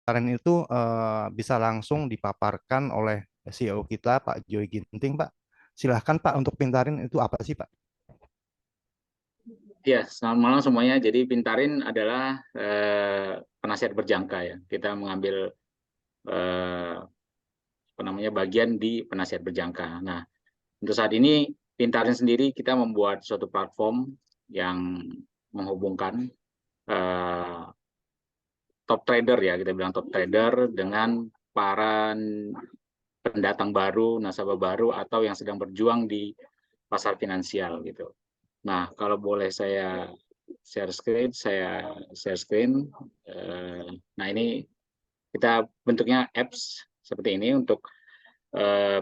Kemarin itu bisa langsung dipaparkan oleh CEO kita, Pak Joy Ginting, Pak. Silahkan Pak untuk pintarin itu apa sih Pak? Ya, selamat malam semuanya. Jadi Pintarin adalah penasihat berjangka ya. Kita mengambil apa namanya bagian di penasihat berjangka. Nah, untuk saat ini Pintarin sendiri kita membuat suatu platform yang menghubungkan eh, top trader ya, kita bilang top trader dengan para pendatang baru, nasabah baru atau yang sedang berjuang di pasar finansial gitu. Nah, kalau boleh saya share screen, saya share screen. Nah, ini kita bentuknya apps seperti ini untuk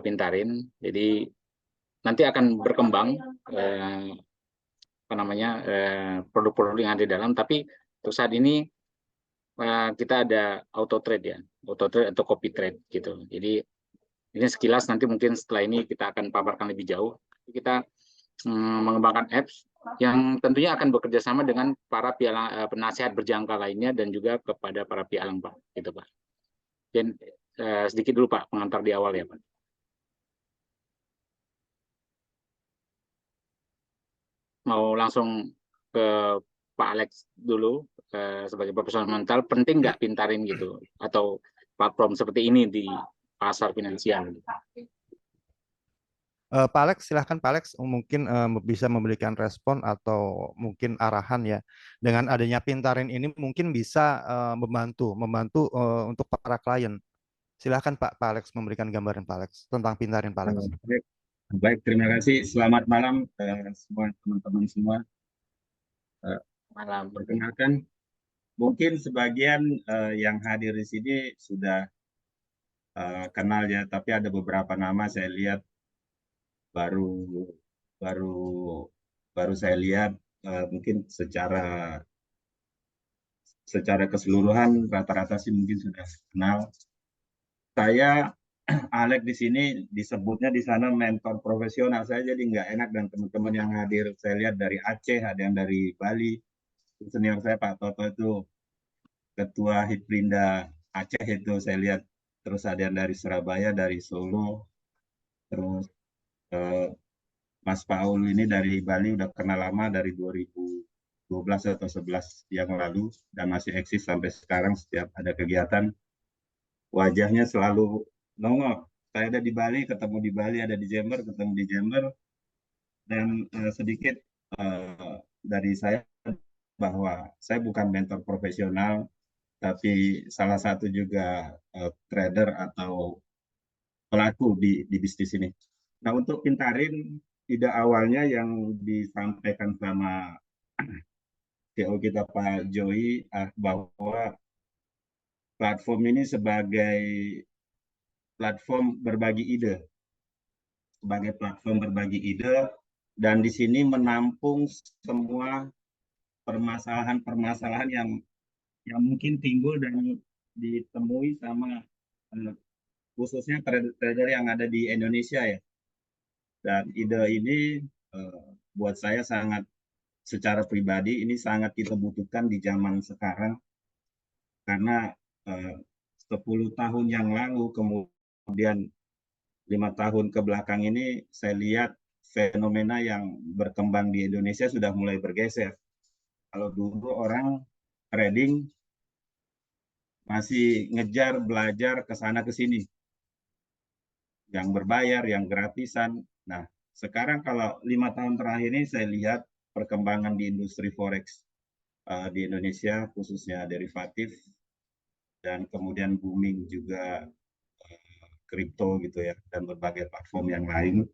Pintarin. Jadi nanti akan berkembang apa namanya produk-produk yang ada di dalam. Tapi untuk saat ini kita ada auto trade ya, auto trade atau copy trade gitu. Jadi ini sekilas nanti mungkin setelah ini kita akan paparkan lebih jauh. Kita mengembangkan apps yang tentunya akan bekerja sama dengan para penasihat berjangka lainnya dan juga kepada para pialang Pak, gitu Pak. Dan sedikit dulu Pak pengantar di awal ya Pak. Mau langsung ke Pak Alex dulu sebagai profesional mental, penting nggak Pintarin gitu atau platform seperti ini di pasar finansial? Pak Alex, silahkan Pak Alex mungkin bisa memberikan respon atau mungkin arahan ya. Dengan adanya Pintarin ini mungkin bisa membantu untuk para klien. Silahkan Pak Alex memberikan gambaran Pak Alex tentang Pintarin Pak Alex. Baik, baik, terima kasih. Selamat malam semua teman-teman semua. Eh, Malam. Perkenalkan, mungkin sebagian yang hadir di sini sudah kenal ya, tapi ada beberapa nama saya lihat baru baru baru saya lihat mungkin secara keseluruhan rata-rata sih mungkin sudah kenal. Saya Alex di sini disebutnya di sana mentor profesional. Saya jadi nggak enak dan teman-teman yang hadir saya lihat dari Aceh, ada yang dari Bali. Senior saya Pak Toto itu ketua Hiprinda Aceh itu saya lihat. Terus ada yang dari Surabaya, dari Solo. Terus eh, Mas Paul ini dari Bali udah kenal lama dari 2012 atau 11 yang lalu dan masih eksis sampai sekarang setiap ada kegiatan. Wajahnya selalu nongol. Saya ada di Bali, ketemu di Bali, ada di Jember, ketemu di Jember. Dan sedikit dari saya bahwa saya bukan mentor profesional, tapi salah satu juga trader atau pelaku di bisnis ini. Nah, untuk Pintarin, ide awalnya yang disampaikan sama CEO kita Pak Joy bahwa platform ini sebagai platform berbagi ide, sebagai platform berbagi ide, dan di sini menampung semua permasalahan-permasalahan yang mungkin timbul dan ditemui sama eh, khususnya trader yang ada di Indonesia ya. Dan ide ini eh, buat saya sangat secara pribadi ini sangat kita butuhkan di zaman sekarang karena eh, 10 tahun yang lalu kemudian 5 tahun ke belakang ini saya lihat fenomena yang berkembang di Indonesia sudah mulai bergeser. Kalau dulu orang trading masih ngejar belajar ke sana ke sini, yang berbayar, yang gratisan. Nah, sekarang kalau 5 tahun terakhir ini saya lihat perkembangan di industri forex di Indonesia, khususnya derivatif, dan kemudian booming juga kripto gitu ya, dan berbagai platform yang lain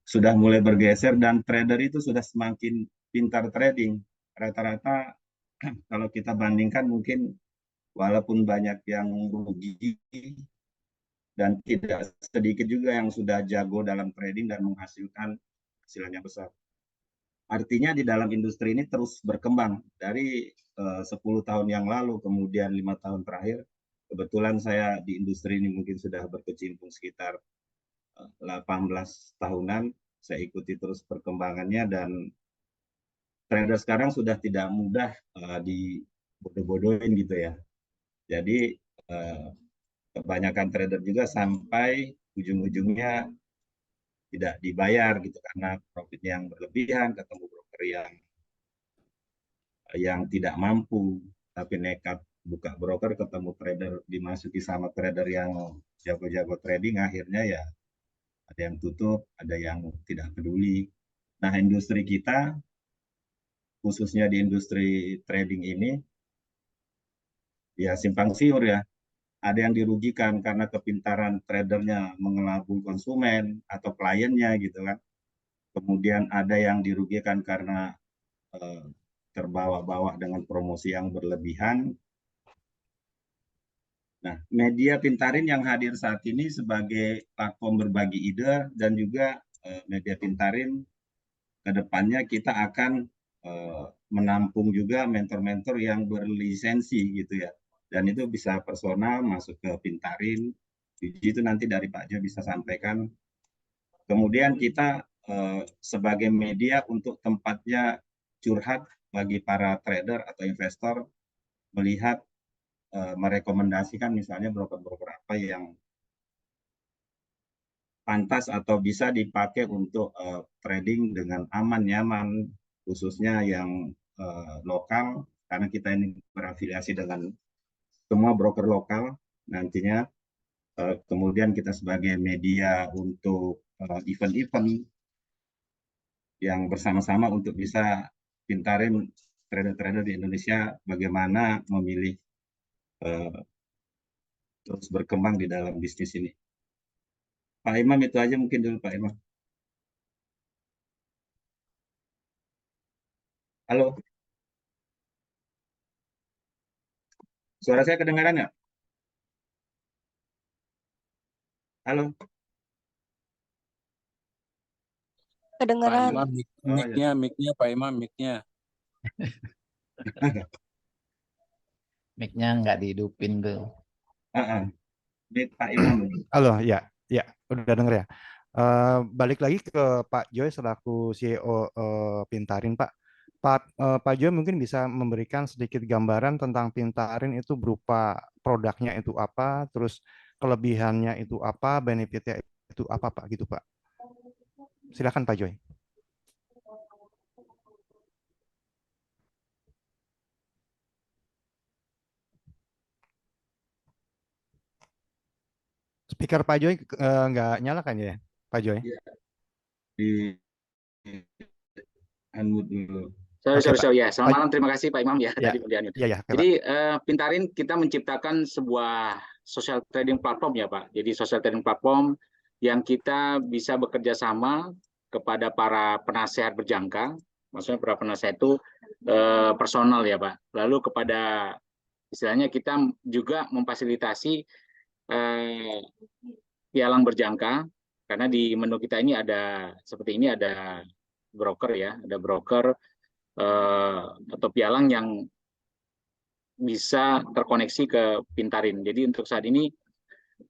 sudah mulai bergeser dan trader itu sudah semakin pintar trading. Rata-rata kalau kita bandingkan mungkin walaupun banyak yang rugi dan tidak sedikit juga yang sudah jago dalam trading dan menghasilkan hasilnya besar. Artinya di dalam industri ini terus berkembang dari 10 tahun yang lalu, kemudian 5 tahun terakhir. Kebetulan saya di industri ini mungkin sudah berkecimpung sekitar 18 tahunan. Saya ikuti terus perkembangannya dan trader sekarang sudah tidak mudah dibodoh-bodohin gitu ya. Jadi kebanyakan trader juga sampai ujung-ujungnya tidak dibayar gitu karena profit yang berlebihan, ketemu broker yang tidak mampu, tapi nekat buka broker, ketemu trader, dimasuki sama trader yang jago-jago trading, akhirnya ya ada yang tutup, ada yang tidak peduli. Nah, industri kita, khususnya di industri trading ini, ya simpang siur ya. Ada yang dirugikan karena kepintaran tradernya mengelabui konsumen atau kliennya gitu kan. Kemudian ada yang dirugikan karena terbawa-bawa dengan promosi yang berlebihan. Nah, media Pintarin yang hadir saat ini sebagai platform berbagi ide dan juga media Pintarin ke depannya kita akan menampung juga mentor-mentor yang berlisensi gitu ya. Dan itu bisa personal masuk ke Pintarin. Itu nanti dari Pak Jo bisa sampaikan. Kemudian kita sebagai media untuk tempatnya curhat bagi para trader atau investor melihat merekomendasikan misalnya broker-broker apa yang pantas atau bisa dipakai untuk trading dengan aman, nyaman, khususnya yang lokal, karena kita ini berafiliasi dengan semua broker lokal nantinya. Kemudian kita sebagai media untuk event-event yang bersama-sama untuk bisa pintarin trader-trader di Indonesia bagaimana memilih terus berkembang di dalam bisnis ini. Pak Imam, itu aja mungkin dulu Pak Imam. Halo, suara saya kedengaran nggak? Halo. Pak Kedengeran. Imam, Oh, ya. mic-nya Pak Imam, mic-nya. Mic-nya nggak dihidupin tuh. Pak Imam. Halo, ya, ya, udah denger ya. Balik lagi ke Pak Joy selaku CEO Pintarin, Pak. Pak Joy mungkin bisa memberikan sedikit gambaran tentang Pintarin itu berupa produknya itu apa, terus kelebihannya itu apa, benefitnya itu apa, Pak, gitu, Pak. Silakan Pak Joy. Speaker Pak Joy nggak nyala kan ya, Pak Joy? Ya, di unmute dulu. Sorry. Ya, selamat malam. Terima kasih Pak Imam ya, Ya, tadi kemudian. ya, Pak. Jadi Pintarin kita menciptakan sebuah social trading platform ya Pak. Jadi social trading platform yang kita bisa bekerja sama kepada para penasehat berjangka. Maksudnya para penasehat itu personal ya Pak. Lalu kepada istilahnya kita juga memfasilitasi pialang berjangka, karena di menu kita ini ada seperti ini, ada broker ya, ada broker atau pialang yang bisa terkoneksi ke Pintarin. Jadi untuk saat ini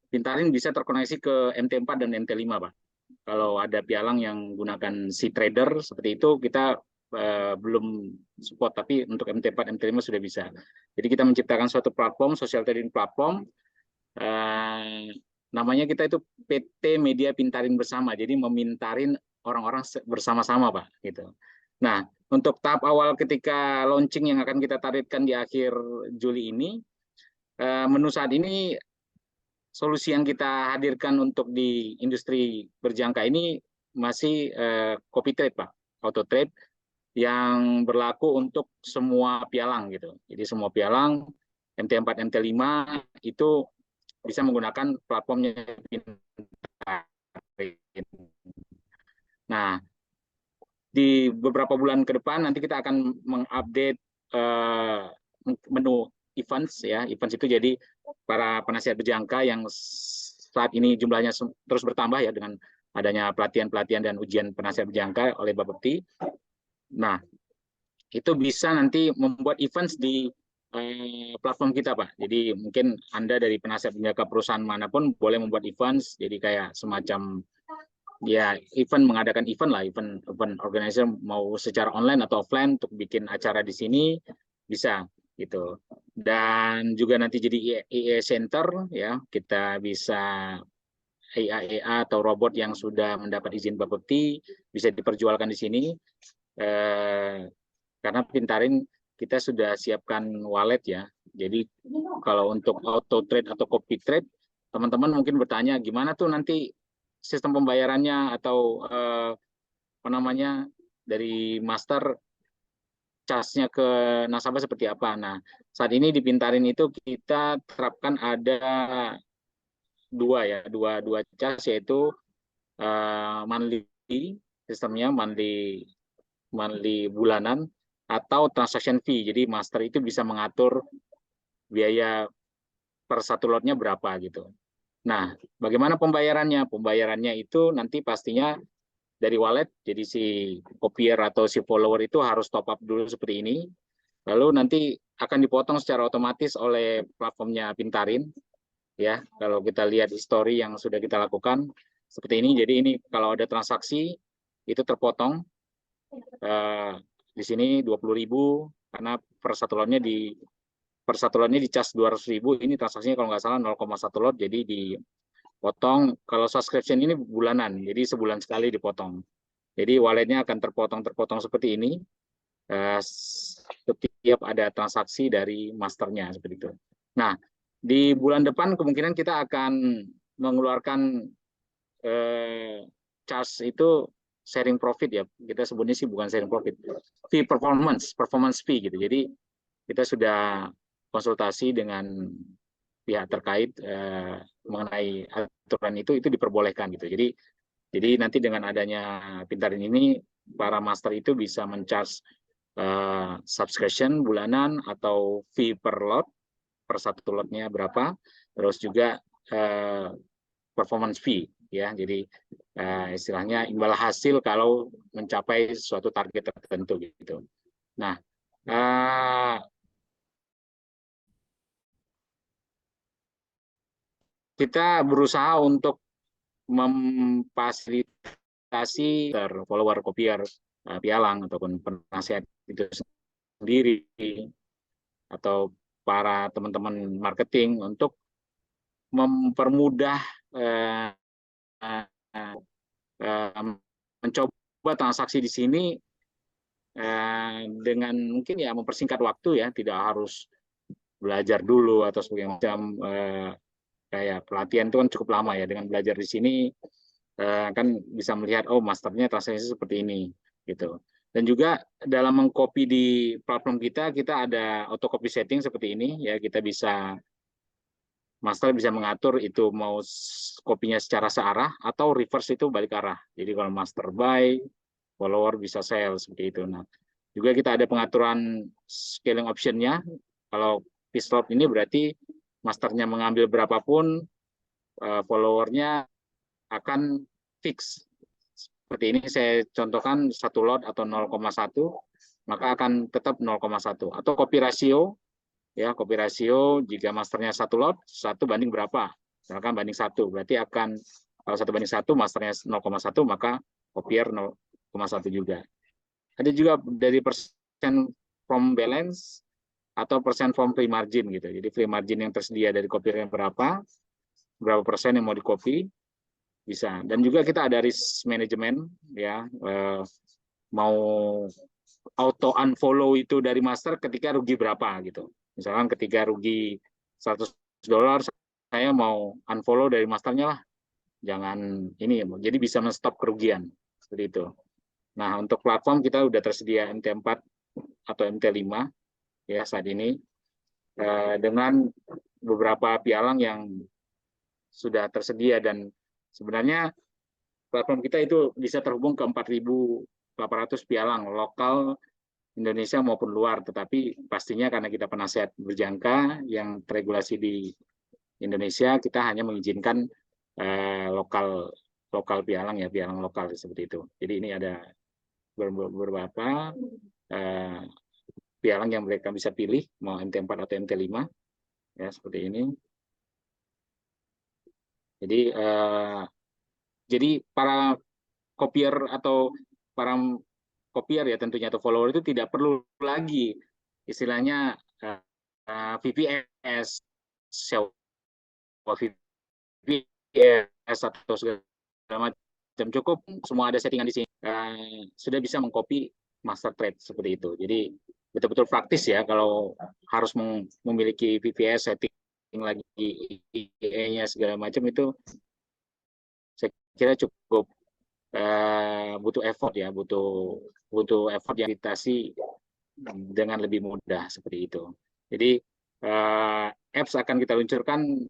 Pintarin bisa terkoneksi ke MT4 dan MT5, Pak. Kalau ada pialang yang gunakan si trader seperti itu, kita belum support, tapi untuk MT4, MT5 sudah bisa. Jadi kita menciptakan suatu platform, social trading platform, namanya kita itu PT Media Pintarin Bersama. Jadi memintarin orang-orang bersama-sama, Pak. Gitu. Nah, untuk tahap awal ketika launching yang akan kita targetkan di akhir Juli ini, menu saat ini solusi yang kita hadirkan untuk di industri berjangka ini masih copy trade, Pak, auto trade yang berlaku untuk semua pialang gitu. Jadi semua pialang MT4, MT5 itu bisa menggunakan platformnya. Nah, di beberapa bulan ke depan nanti kita akan mengupdate menu events ya. Events itu jadi para penasihat berjangka yang saat ini jumlahnya terus bertambah ya dengan adanya pelatihan-pelatihan dan ujian penasihat berjangka oleh Bapepti. Nah, itu bisa nanti membuat events di platform kita, Pak. Jadi mungkin Anda dari penasihat berjangka perusahaan manapun boleh membuat events, jadi kayak semacam ya event, mengadakan event lah, event organizer mau secara online atau offline untuk bikin acara di sini bisa gitu. dan juga nanti jadi AI center ya, kita bisa AI atau robot yang sudah mendapat izin Bapepti bisa diperjualkan di sini. Karena Pintarin kita sudah siapkan wallet ya. Jadi kalau untuk auto trade atau copy trade, teman-teman mungkin bertanya gimana tuh nanti sistem pembayarannya atau apa namanya dari master charge-nya ke nasabah seperti apa. Nah, saat ini di Pintarin itu kita terapkan ada dua charge, yaitu monthly sistemnya, monthly bulanan, atau transaction fee. Jadi master itu bisa mengatur biaya per satu lotnya berapa gitu. Nah, bagaimana pembayarannya? Pembayarannya itu nanti pastinya dari wallet, jadi si copier atau si follower itu harus top up dulu seperti ini. Lalu nanti akan dipotong secara otomatis oleh platformnya Pintarin. Ya, kalau kita lihat history yang sudah kita lakukan seperti ini. Jadi ini kalau ada transaksi itu terpotong. Di sini 20.000 karena per satu lotnya dicas 200.000. Ini transaksinya kalau nggak salah 0,1 lot, jadi dipotong. Kalau subscription ini bulanan, jadi sebulan sekali dipotong. Jadi walletnya akan terpotong seperti ini setiap ada transaksi dari masternya seperti itu. Nah, di bulan depan kemungkinan kita akan mengeluarkan charge itu sharing profit ya, kita sebutnya sih bukan sharing profit, fee performance fee gitu. Jadi kita sudah konsultasi dengan pihak terkait mengenai aturan itu diperbolehkan gitu. Jadi nanti dengan adanya Pintarin ini para master itu bisa mencharge subscription bulanan atau fee per lot, per satu lotnya berapa, terus juga performance fee ya. Jadi istilahnya imbal hasil kalau mencapai suatu target tertentu gitu. Nah, kita berusaha untuk memfasilitasi follower copier pialang ataupun penasihat itu sendiri atau para teman-teman marketing untuk mempermudah mencoba transaksi di sini dengan mungkin ya mempersingkat waktu ya, tidak harus belajar dulu atau sebagainya macam. Kayak pelatihan itu kan cukup lama ya, dengan belajar di sini kan bisa melihat oh masternya transaksi seperti ini gitu. Dan juga dalam mengcopy di platform kita ada auto copy setting seperti ini ya, kita bisa master bisa mengatur itu mau kopinya secara searah atau reverse itu balik arah. Jadi kalau master buy, follower bisa sell seperti itu. Nah, juga kita ada pengaturan scaling optionnya. Kalau piece-lot ini berarti masternya mengambil berapapun, followernya akan fix. Seperti ini saya contohkan 1 lot atau 0,1, maka akan tetap 0,1. Atau copy ratio, ya copy ratio jika masternya 1 lot, 1 banding berapa? Misalkan banding 1, berarti akan kalau 1 banding 1 masternya 0,1, maka copier 0,1 juga. Ada juga dari persen from balance atau persen from free margin gitu. Jadi free margin yang tersedia dari copier yang berapa persen yang mau di copy bisa. Dan juga kita ada risk management ya, mau auto unfollow itu dari master ketika rugi berapa gitu. Misalkan ketika rugi $100, saya mau unfollow dari masternya lah, jangan ini, jadi bisa men-stop kerugian seperti itu. Nah, untuk platform kita udah tersedia MT4 atau MT5 ya saat ini, dengan beberapa pialang yang sudah tersedia, dan sebenarnya platform kita itu bisa terhubung ke 4.800 pialang lokal Indonesia maupun luar, tetapi pastinya karena kita penasihat berjangka yang teregulasi di Indonesia, kita hanya mengizinkan lokal pialang ya, pialang lokal seperti itu. Jadi ini ada beberapa pialang yang mereka bisa pilih mau MT4 atau MT5 ya seperti ini. Jadi para copier atau para copier ya tentunya atau follower itu tidak perlu lagi istilahnya VPS, sewa VPS atau segala macam, cukup semua ada settingan di sini. Sudah bisa mengcopy master thread seperti itu. Jadi betul-betul praktis ya kalau harus memiliki VPS, setting lagi IE-nya segala macam, itu saya kira cukup butuh effort ya, butuh effort yang ditasi dengan lebih mudah seperti itu. Jadi apps akan kita luncurkan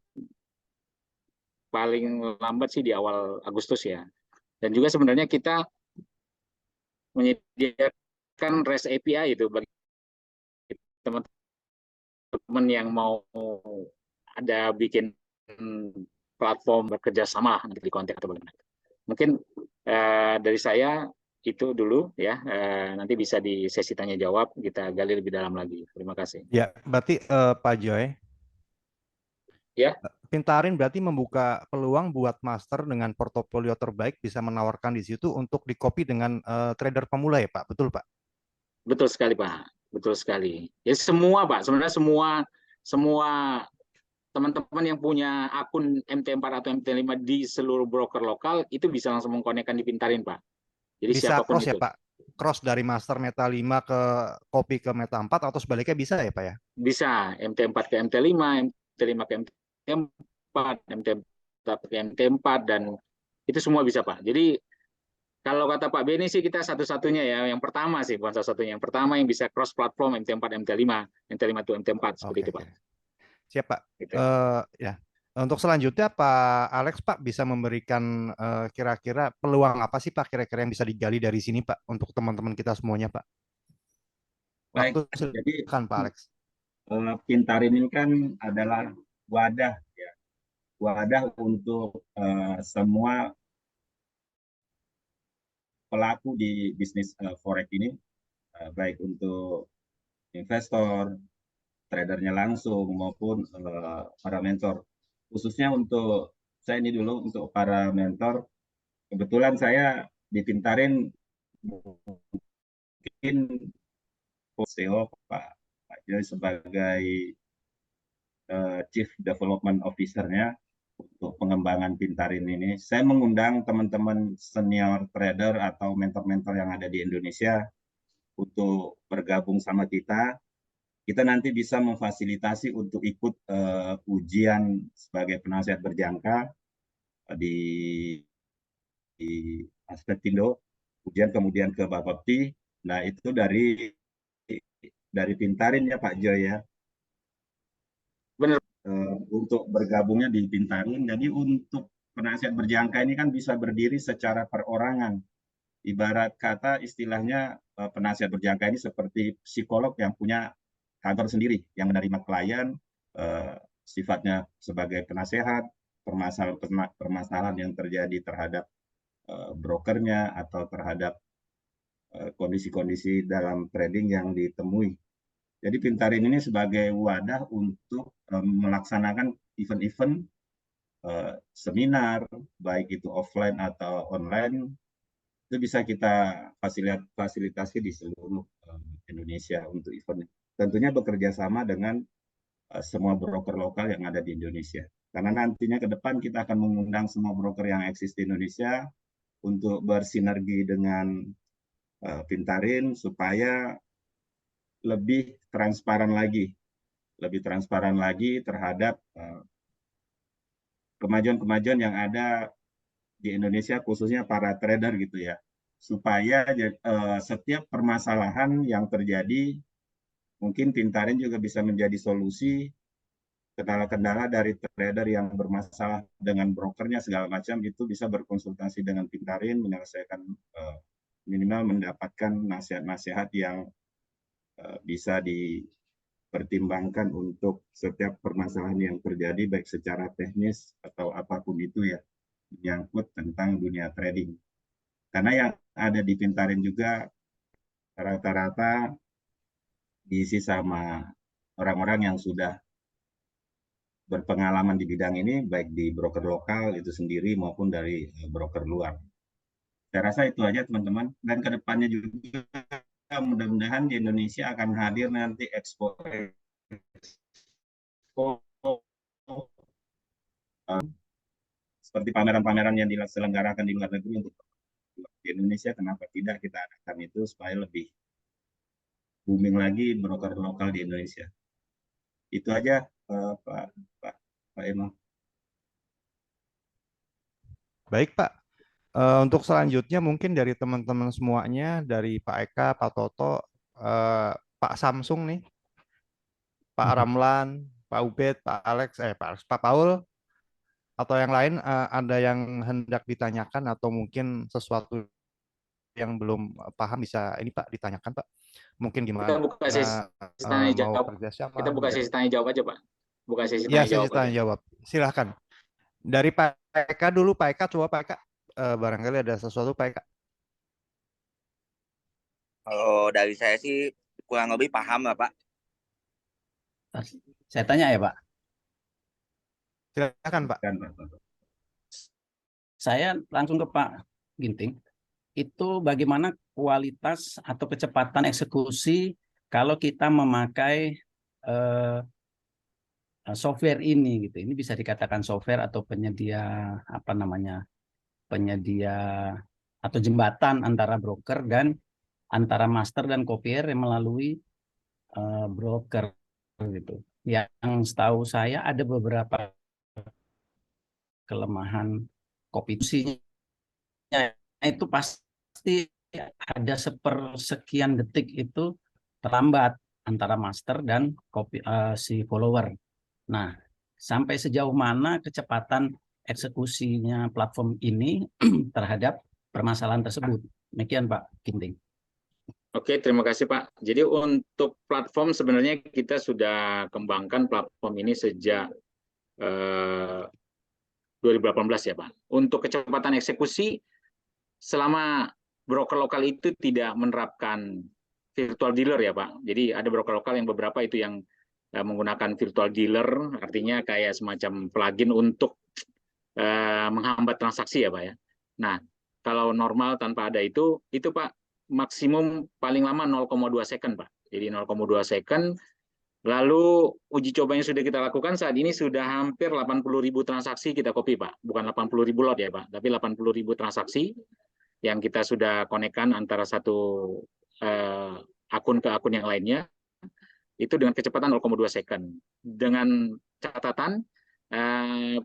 paling lambat sih di awal Agustus ya. Dan juga sebenarnya kita menyediakan REST API itu bagi teman-teman yang mau ada bikin platform bekerja sama nanti di kontak atau bagaimana. Mungkin dari saya itu dulu ya. Nanti bisa di sesi tanya jawab kita gali lebih dalam lagi. Terima kasih. Ya, berarti Pak Joy, Ya. Pintarin berarti membuka peluang buat master dengan portofolio terbaik bisa menawarkan di situ untuk di-copy dengan trader pemula ya Pak, betul Pak? Betul sekali Pak, betul sekali. Ya semua Pak, sebenarnya semua teman-teman yang punya akun MT4 atau MT5 di seluruh broker lokal itu bisa langsung mengkonekkan di Pintarin Pak. Jadi Bisa siapapun cross ya itu. Pak? Cross dari master Meta 5 ke copy ke Meta 4 atau sebaliknya bisa ya Pak ya? Bisa MT4 ke MT5, MT5 ke MT4, MT4 ke MT4, dan itu semua bisa Pak. Jadi kalau kata Pak Beni sih kita satu-satunya ya, yang pertama sih, bukan satu-satunya, yang pertama yang bisa cross platform MT4, MT5, MT5 to MT4 seperti itu Pak. Siap Pak. Gitu. Ya. Untuk selanjutnya Pak Alex Pak bisa memberikan kira-kira peluang apa sih Pak kira-kira yang bisa digali dari sini Pak untuk teman-teman kita semuanya Pak. Baik, Waktu jadi silakan Pak Alex. Pintarin ini kan adalah wadah ya, wadah untuk semua pelaku di bisnis forex ini, baik untuk investor, tradernya langsung maupun para mentor. Khususnya untuk saya ini dulu untuk para mentor, kebetulan saya dipintarin mungkin CEO Pak Joy sebagai Chief Development Officer-nya untuk pengembangan Pintarin ini. Saya mengundang teman-teman senior trader atau mentor-mentor yang ada di Indonesia untuk bergabung sama kita. Kita nanti bisa memfasilitasi untuk ikut ujian sebagai penasihat berjangka di Aspetindo, ujian kemudian ke Bapepti. Nah itu dari Pintarin ya Pak Joy ya. Benar. Untuk bergabungnya di Pintarin. Jadi untuk penasihat berjangka ini kan bisa berdiri secara perorangan. Ibarat kata istilahnya penasihat berjangka ini seperti psikolog yang punya kantor sendiri, yang menerima klien, sifatnya sebagai penasehat, permasalahan yang terjadi terhadap brokernya atau terhadap kondisi-kondisi dalam trading yang ditemui. Jadi Pintarin ini sebagai wadah untuk melaksanakan event-event seminar, baik itu offline atau online, itu bisa kita fasilitasi di seluruh Indonesia untuk event. Tentunya bekerja sama dengan semua broker lokal yang ada di Indonesia. Karena nantinya ke depan kita akan mengundang semua broker yang eksis di Indonesia untuk bersinergi dengan Pintarin supaya lebih transparan lagi terhadap kemajuan-kemajuan yang ada di Indonesia, khususnya para trader gitu ya, supaya setiap permasalahan yang terjadi mungkin Pintarin juga bisa menjadi solusi kendala-kendala dari trader yang bermasalah dengan brokernya segala macam, itu bisa berkonsultasi dengan Pintarin, menyelesaikan minimal mendapatkan nasihat-nasihat yang bisa dipertimbangkan untuk setiap permasalahan yang terjadi baik secara teknis atau apapun itu ya, menyangkut tentang dunia trading. Karena yang ada di Pintarin juga rata-rata diisi sama orang-orang yang sudah berpengalaman di bidang ini, baik di broker lokal itu sendiri maupun dari broker luar. Saya rasa itu aja teman-teman. Dan kedepannya juga mudah-mudahan di Indonesia akan hadir nanti Expo seperti pameran-pameran yang diselenggarakan di luar negeri untuk di Indonesia, kenapa tidak kita adakan itu supaya lebih booming lagi broker lokal di Indonesia. Itu aja Pak Imam. Baik Pak. Untuk selanjutnya mungkin dari teman-teman semuanya, dari Pak Eka, Pak Toto, Pak Samsung nih, Pak Ramlan, Pak Ubed, Pak Alex, Pak Paul, atau yang lain, ada yang hendak ditanyakan atau mungkin sesuatu yang belum paham bisa ini Pak ditanyakan Pak. Mungkin Kita gimana buka sesi tanya mau jawab. kerjasama Kita buka biar. sesi tanya jawab aja, Pak. Buka sesi Ya, tanya sesi jawab tanya aja. jawab. Silahkan. Dari Pak Eka dulu, Pak Eka, coba Pak Eka. Barangkali ada sesuatu Pak Eka. Kalau dari saya sih kurang lebih paham lah Pak. Saya tanya ya Pak. Silakan Pak. Saya langsung ke Pak Ginting. Itu bagaimana kualitas atau kecepatan eksekusi kalau kita memakai software ini gitu. Ini bisa dikatakan software atau penyedia apa namanya? Penyedia atau jembatan antara broker dan antara master dan copier yang melalui broker gitu. Yang setahu saya ada beberapa kelemahan kopitusinya itu pasti ada sepersekian detik itu terlambat antara master dan si follower. Nah, sampai sejauh mana kecepatan eksekusinya platform ini terhadap permasalahan tersebut? Demikian Pak Ginting. Oke, terima kasih Pak. Jadi untuk platform sebenarnya kita sudah kembangkan platform ini sejak 2018 ya Pak. Untuk kecepatan eksekusi, selama broker lokal itu tidak menerapkan virtual dealer ya Pak. Jadi ada broker lokal yang beberapa itu yang menggunakan virtual dealer, artinya kayak semacam plugin untuk menghambat transaksi ya Pak ya. Nah, kalau normal tanpa ada itu Pak maksimum paling lama 0,2 second Pak. Jadi 0,2 second. Lalu uji coba yang sudah kita lakukan saat ini sudah hampir 80.000 transaksi kita copy Pak. Bukan 80.000 lot ya Pak, tapi 80.000 transaksi yang kita sudah konekkan antara satu akun ke akun yang lainnya. Itu dengan kecepatan 0,2 second. Dengan catatan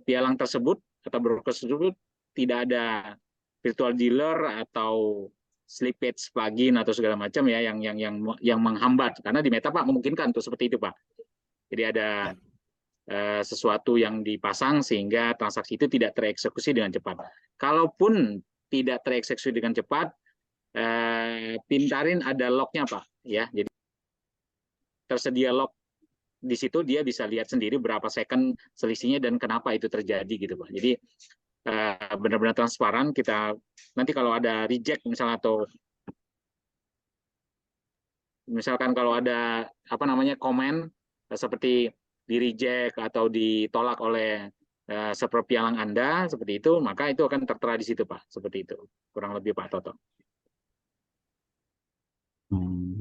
pialang tersebut atau broker tersebut tidak ada virtual dealer atau slippage plugin atau segala macam ya yang menghambat, karena di Meta Pak memungkinkan untuk seperti itu Pak. Jadi ada sesuatu yang dipasang sehingga transaksi itu tidak tereksekusi dengan cepat. Kalaupun tidak tereksekusi dengan cepat, Pintarin ada lognya Pak ya. Jadi tersedia log di situ, dia bisa lihat sendiri berapa second selisihnya dan kenapa itu terjadi gitu Pak. Jadi benar-benar transparan. Kita nanti kalau ada reject misalnya, atau misalkan kalau ada apa namanya komen seperti di reject atau ditolak oleh server pialang Anda seperti itu, maka itu akan tertera di situ Pak. Seperti itu kurang lebih Pak Toto.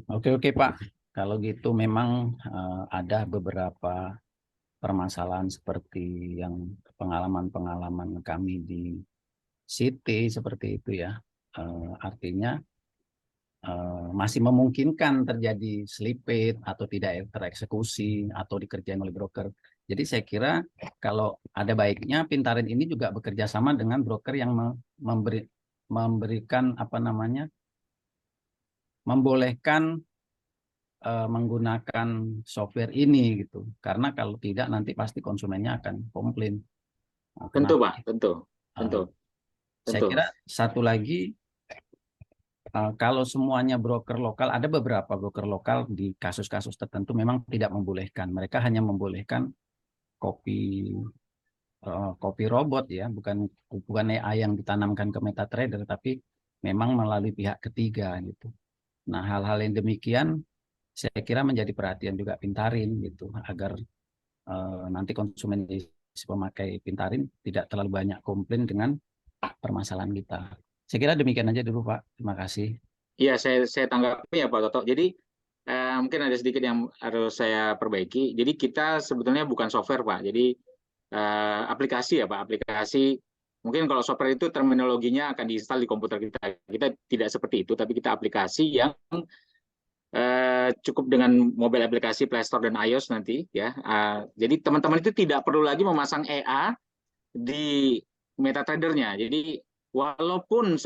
Oke Pak. Kalau gitu memang ada beberapa permasalahan seperti yang pengalaman-pengalaman kami di Citi seperti itu ya. Artinya masih memungkinkan terjadi slippage atau tidak tereksekusi atau dikerjain oleh broker. Jadi saya kira kalau ada baiknya Pintarin ini juga bekerja sama dengan broker yang memberikan apa namanya, membolehkan menggunakan software ini gitu. Karena kalau tidak nanti pasti konsumennya akan komplain. Nah, tentu Pak, tentu. Saya kira satu lagi, kalau semuanya broker lokal, ada beberapa broker lokal di kasus-kasus tertentu memang tidak membolehkan. Mereka hanya membolehkan copy robot ya, bukan AI yang ditanamkan ke MetaTrader, tapi memang melalui pihak ketiga gitu. Nah, hal-hal yang demikian saya kira menjadi perhatian juga Pintarin gitu, agar nanti konsumen pemakai Pintarin tidak terlalu banyak komplain dengan permasalahan kita. Saya kira demikian aja dulu Pak. Terima kasih. Iya, saya tanggapi ya Pak Toto. Jadi mungkin ada sedikit yang harus saya perbaiki. Jadi kita sebetulnya bukan software Pak. Jadi aplikasi ya Pak, aplikasi Mungkin kalau software itu terminologinya akan diinstal di komputer kita. Kita tidak seperti itu, tapi kita aplikasi yang cukup dengan mobile aplikasi Play Store dan iOS nanti ya. Jadi teman-teman itu tidak perlu lagi memasang EA di MetaTrader-nya. Jadi walaupun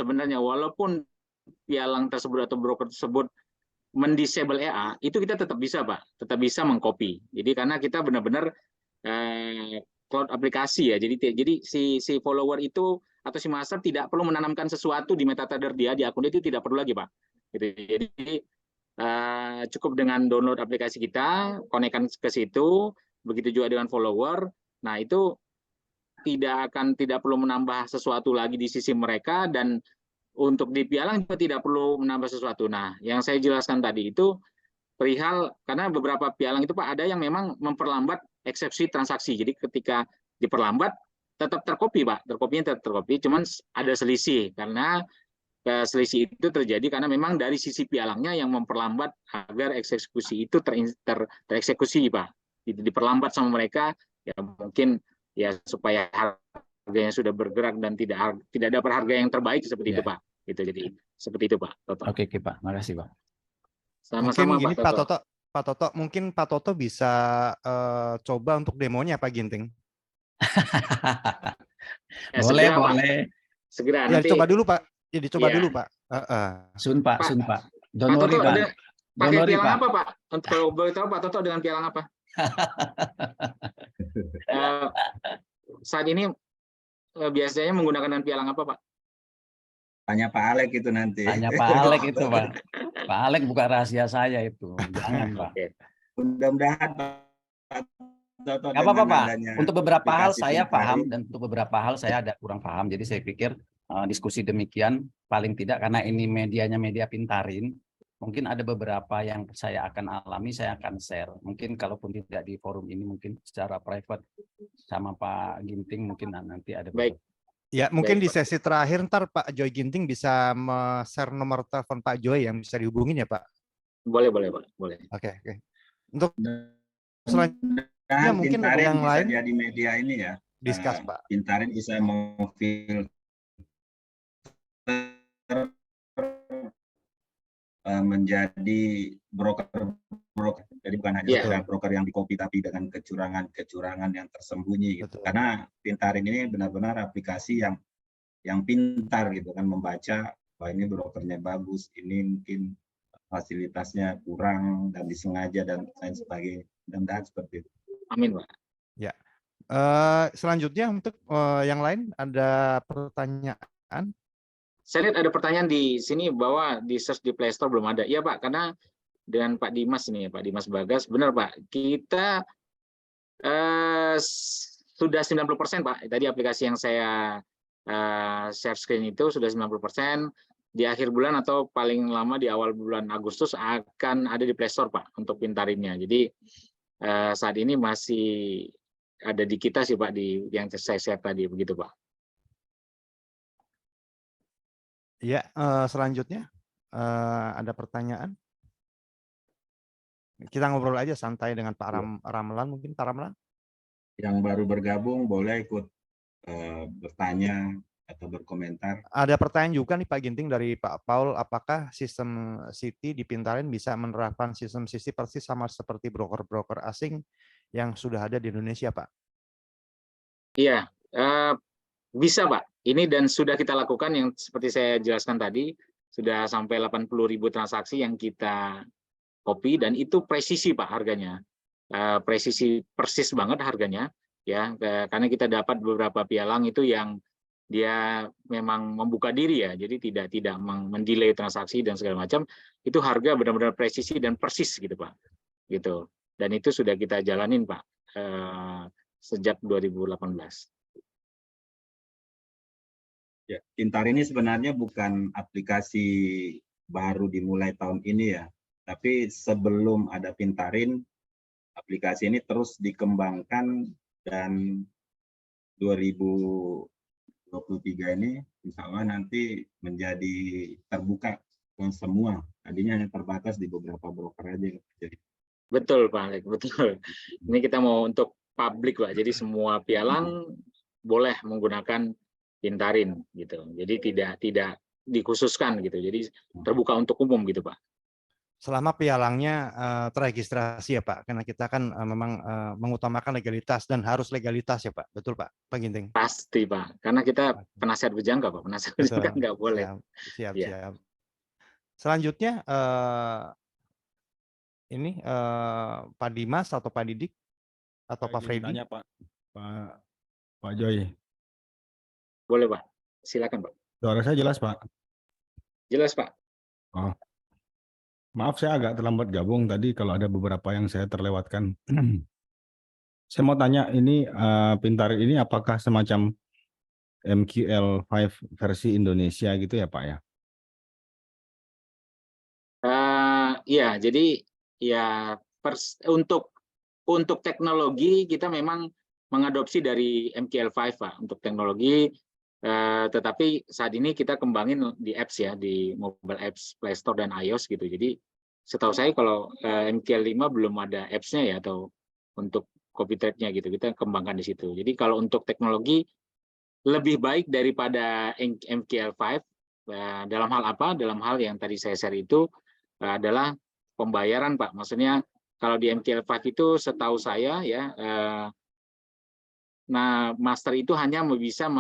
pialang tersebut atau broker tersebut mendisable EA, itu kita tetap bisa, Pak. Tetap bisa mengcopy. Jadi karena kita benar-benar cloud aplikasi ya. Jadi si follower itu atau si master tidak perlu menanamkan sesuatu di MetaTrader dia, di akun itu tidak perlu lagi, Pak. Gitu. Jadi cukup dengan download aplikasi kita, konekkan ke situ, begitu juga dengan follower. Nah, itu tidak perlu menambah sesuatu lagi di sisi mereka, dan untuk di pialang juga tidak perlu menambah sesuatu. Nah, yang saya jelaskan tadi itu perihal, karena beberapa pialang itu Pak ada yang memang memperlambat eksepsi transaksi. Jadi ketika diperlambat tetap terkopi Pak, terkopinya tetap terkopi, cuman ada selisih karena selisih itu terjadi karena memang dari sisi pialangnya yang memperlambat agar eksekusi itu tereksekusi Pak. Diperlambat sama mereka ya, mungkin ya supaya harganya sudah bergerak dan tidak dapat harga yang terbaik seperti itu Pak. Gitu, jadi seperti itu Pak Toto. Oke Pak, makasih Pak. Sama-sama mungkin gini Pak Toto. Pak Toto mungkin Pak Toto bisa coba untuk demonya Pak Ginting. Boleh, segera, boleh. Pak. Segera Ya, nanti. coba dulu Pak. Ya, dicoba dulu Pak. Sun Pak. Don't Pak worry Toto, Pak. Pakai pialang apa Pak? Kalau boleh tahu Pak Toto dengan pialang apa? Saat ini biasanya menggunakan dengan pialang apa Pak? Tanya Pak Alek itu nanti. Tanya Pak Alek itu Pak. Pak Alek buka rahasia saya itu. Jangan Pak. Mudah-mudahan Pak Toto. Gak apa-apa Pak. Untuk beberapa hal aplikasi saya Pintarin, paham dan untuk beberapa hal saya ada kurang paham. Jadi saya pikir diskusi demikian paling tidak karena ini medianya media Pintarin. Mungkin ada beberapa yang saya akan alami, saya akan share. Mungkin kalaupun tidak di forum ini, mungkin secara private sama Pak Ginting mungkin nanti ada. Baik. Ya, mungkin Baik, di sesi terakhir ntar Pak Joy Ginting bisa share nomor telepon Pak Joy yang bisa dihubungin ya Pak. Boleh Pak, boleh. Oke. Untuk selanjutnya mungkin ada yang bisa lain jadi media ini ya. Discuss Pak. Pintarin bisa memfilter menjadi broker. Jadi bukan hanya sekedar broker yang dikopi tapi dengan kecurangan yang tersembunyi gitu. Karena Pintarin ini benar-benar aplikasi yang pintar gitu kan, membaca wah ini brokernya bagus, ini mungkin fasilitasnya kurang dan disengaja dan lain sebagainya. Mudah-mudahan seperti itu. Amin Pak. Ya. Selanjutnya untuk yang lain ada pertanyaan? Saya lihat ada pertanyaan di sini bahwa di search di Play Store belum ada. Iya Pak, karena dengan Pak Dimas ini, Pak Dimas Bagas, benar Pak, kita sudah 90% Pak. Tadi aplikasi yang saya share screen itu sudah 90%. Di akhir bulan atau paling lama di awal bulan Agustus akan ada di Play Store Pak untuk Pintarinnya. Jadi saat ini masih ada di kita sih Pak, di yang saya share tadi, begitu Pak. Ya, selanjutnya ada pertanyaan? Kita ngobrol aja santai dengan Pak Ramlan, mungkin Pak Ramlan. Yang baru bergabung boleh ikut bertanya atau berkomentar. Ada pertanyaan juga nih Pak Ginting dari Pak Paul, apakah sistem Citi di Pintarin bisa menerapkan sistem Citi persis sama seperti broker-broker asing yang sudah ada di Indonesia Pak? Iya, bisa Pak. Ini dan sudah kita lakukan yang seperti saya jelaskan tadi, sudah sampai 80.000 transaksi yang kita copy dan itu presisi Pak harganya. Presisi persis banget harganya ya, karena kita dapat beberapa pialang itu yang dia memang membuka diri ya, jadi tidak mendelay transaksi dan segala macam, itu harga benar-benar presisi dan persis gitu Pak. Gitu. Dan itu sudah kita jalanin Pak sejak 2018. Ya, Pintar ini sebenarnya bukan aplikasi baru dimulai tahun ini ya, tapi sebelum ada Pintarin, aplikasi ini terus dikembangkan dan 2023 ini insya Allah nanti menjadi terbuka ke semua. Tadinya hanya terbatas di beberapa broker aja. Jadi. Betul Pak Alek, betul. Ini kita mau untuk publik Pak, jadi semua pialang boleh menggunakan Pintarin gitu. Jadi tidak dikhususkan gitu. Jadi terbuka untuk umum gitu, Pak. Selama pialangnya terregistrasi ya Pak, karena kita kan memang mengutamakan legalitas dan harus legalitas ya Pak, betul Pak, Pak Ginting? Pasti Pak, karena kita penasihat berjangka Pak, penasihat berjangka Betul, nggak boleh. siap, Ya. siap. Selanjutnya ini Pak Dimas atau Pak Didik atau Pak Freddy? Tanya Pak Joy. Boleh Pak, silakan Pak. Suara saya jelas Pak? Jelas Pak. Oh. Maaf saya agak terlambat gabung tadi kalau ada beberapa yang saya terlewatkan. Saya mau tanya ini Pintarin ini apakah semacam MQL5 versi Indonesia gitu ya Pak ya? Iya, jadi ya untuk teknologi kita memang mengadopsi dari MQL5 Pak untuk teknologi, tetapi saat ini kita kembangin di apps ya, di mobile apps Play Store dan iOS gitu. Jadi setahu saya kalau MQL5 belum ada apps-nya ya, atau untuk copy trade-nya gitu, kita kembangkan di situ. Jadi kalau untuk teknologi lebih baik daripada MQL5 dalam hal apa? Dalam hal yang tadi saya share itu adalah pembayaran Pak. Maksudnya kalau di MQL5 itu setahu saya ya, nah master itu hanya bisa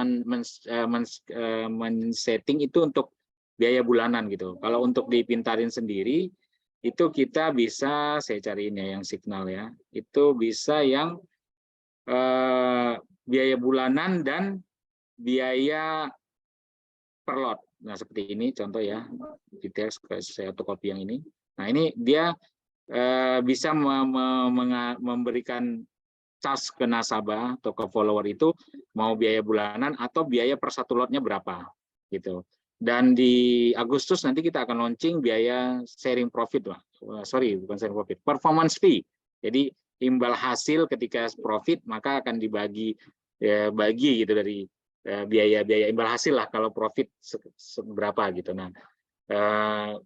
men-setting itu untuk biaya bulanan gitu. Kalau untuk di Pintarin sendiri itu kita bisa, saya cari ini yang signal ya, itu bisa yang biaya bulanan dan biaya per lot. Nah seperti ini contoh ya, detail saya fotokopi yang ini. Nah ini dia bisa memberikan charge ke nasabah atau ke follower itu mau biaya bulanan atau biaya per satu lotnya berapa gitu. Dan di Agustus nanti kita akan launching biaya sharing profit Pak. Sorry, bukan sharing profit, performance fee. Jadi imbal hasil ketika profit maka akan dibagi bagi gitu dari biaya imbal hasil lah kalau profit seberapa gitu. Nah,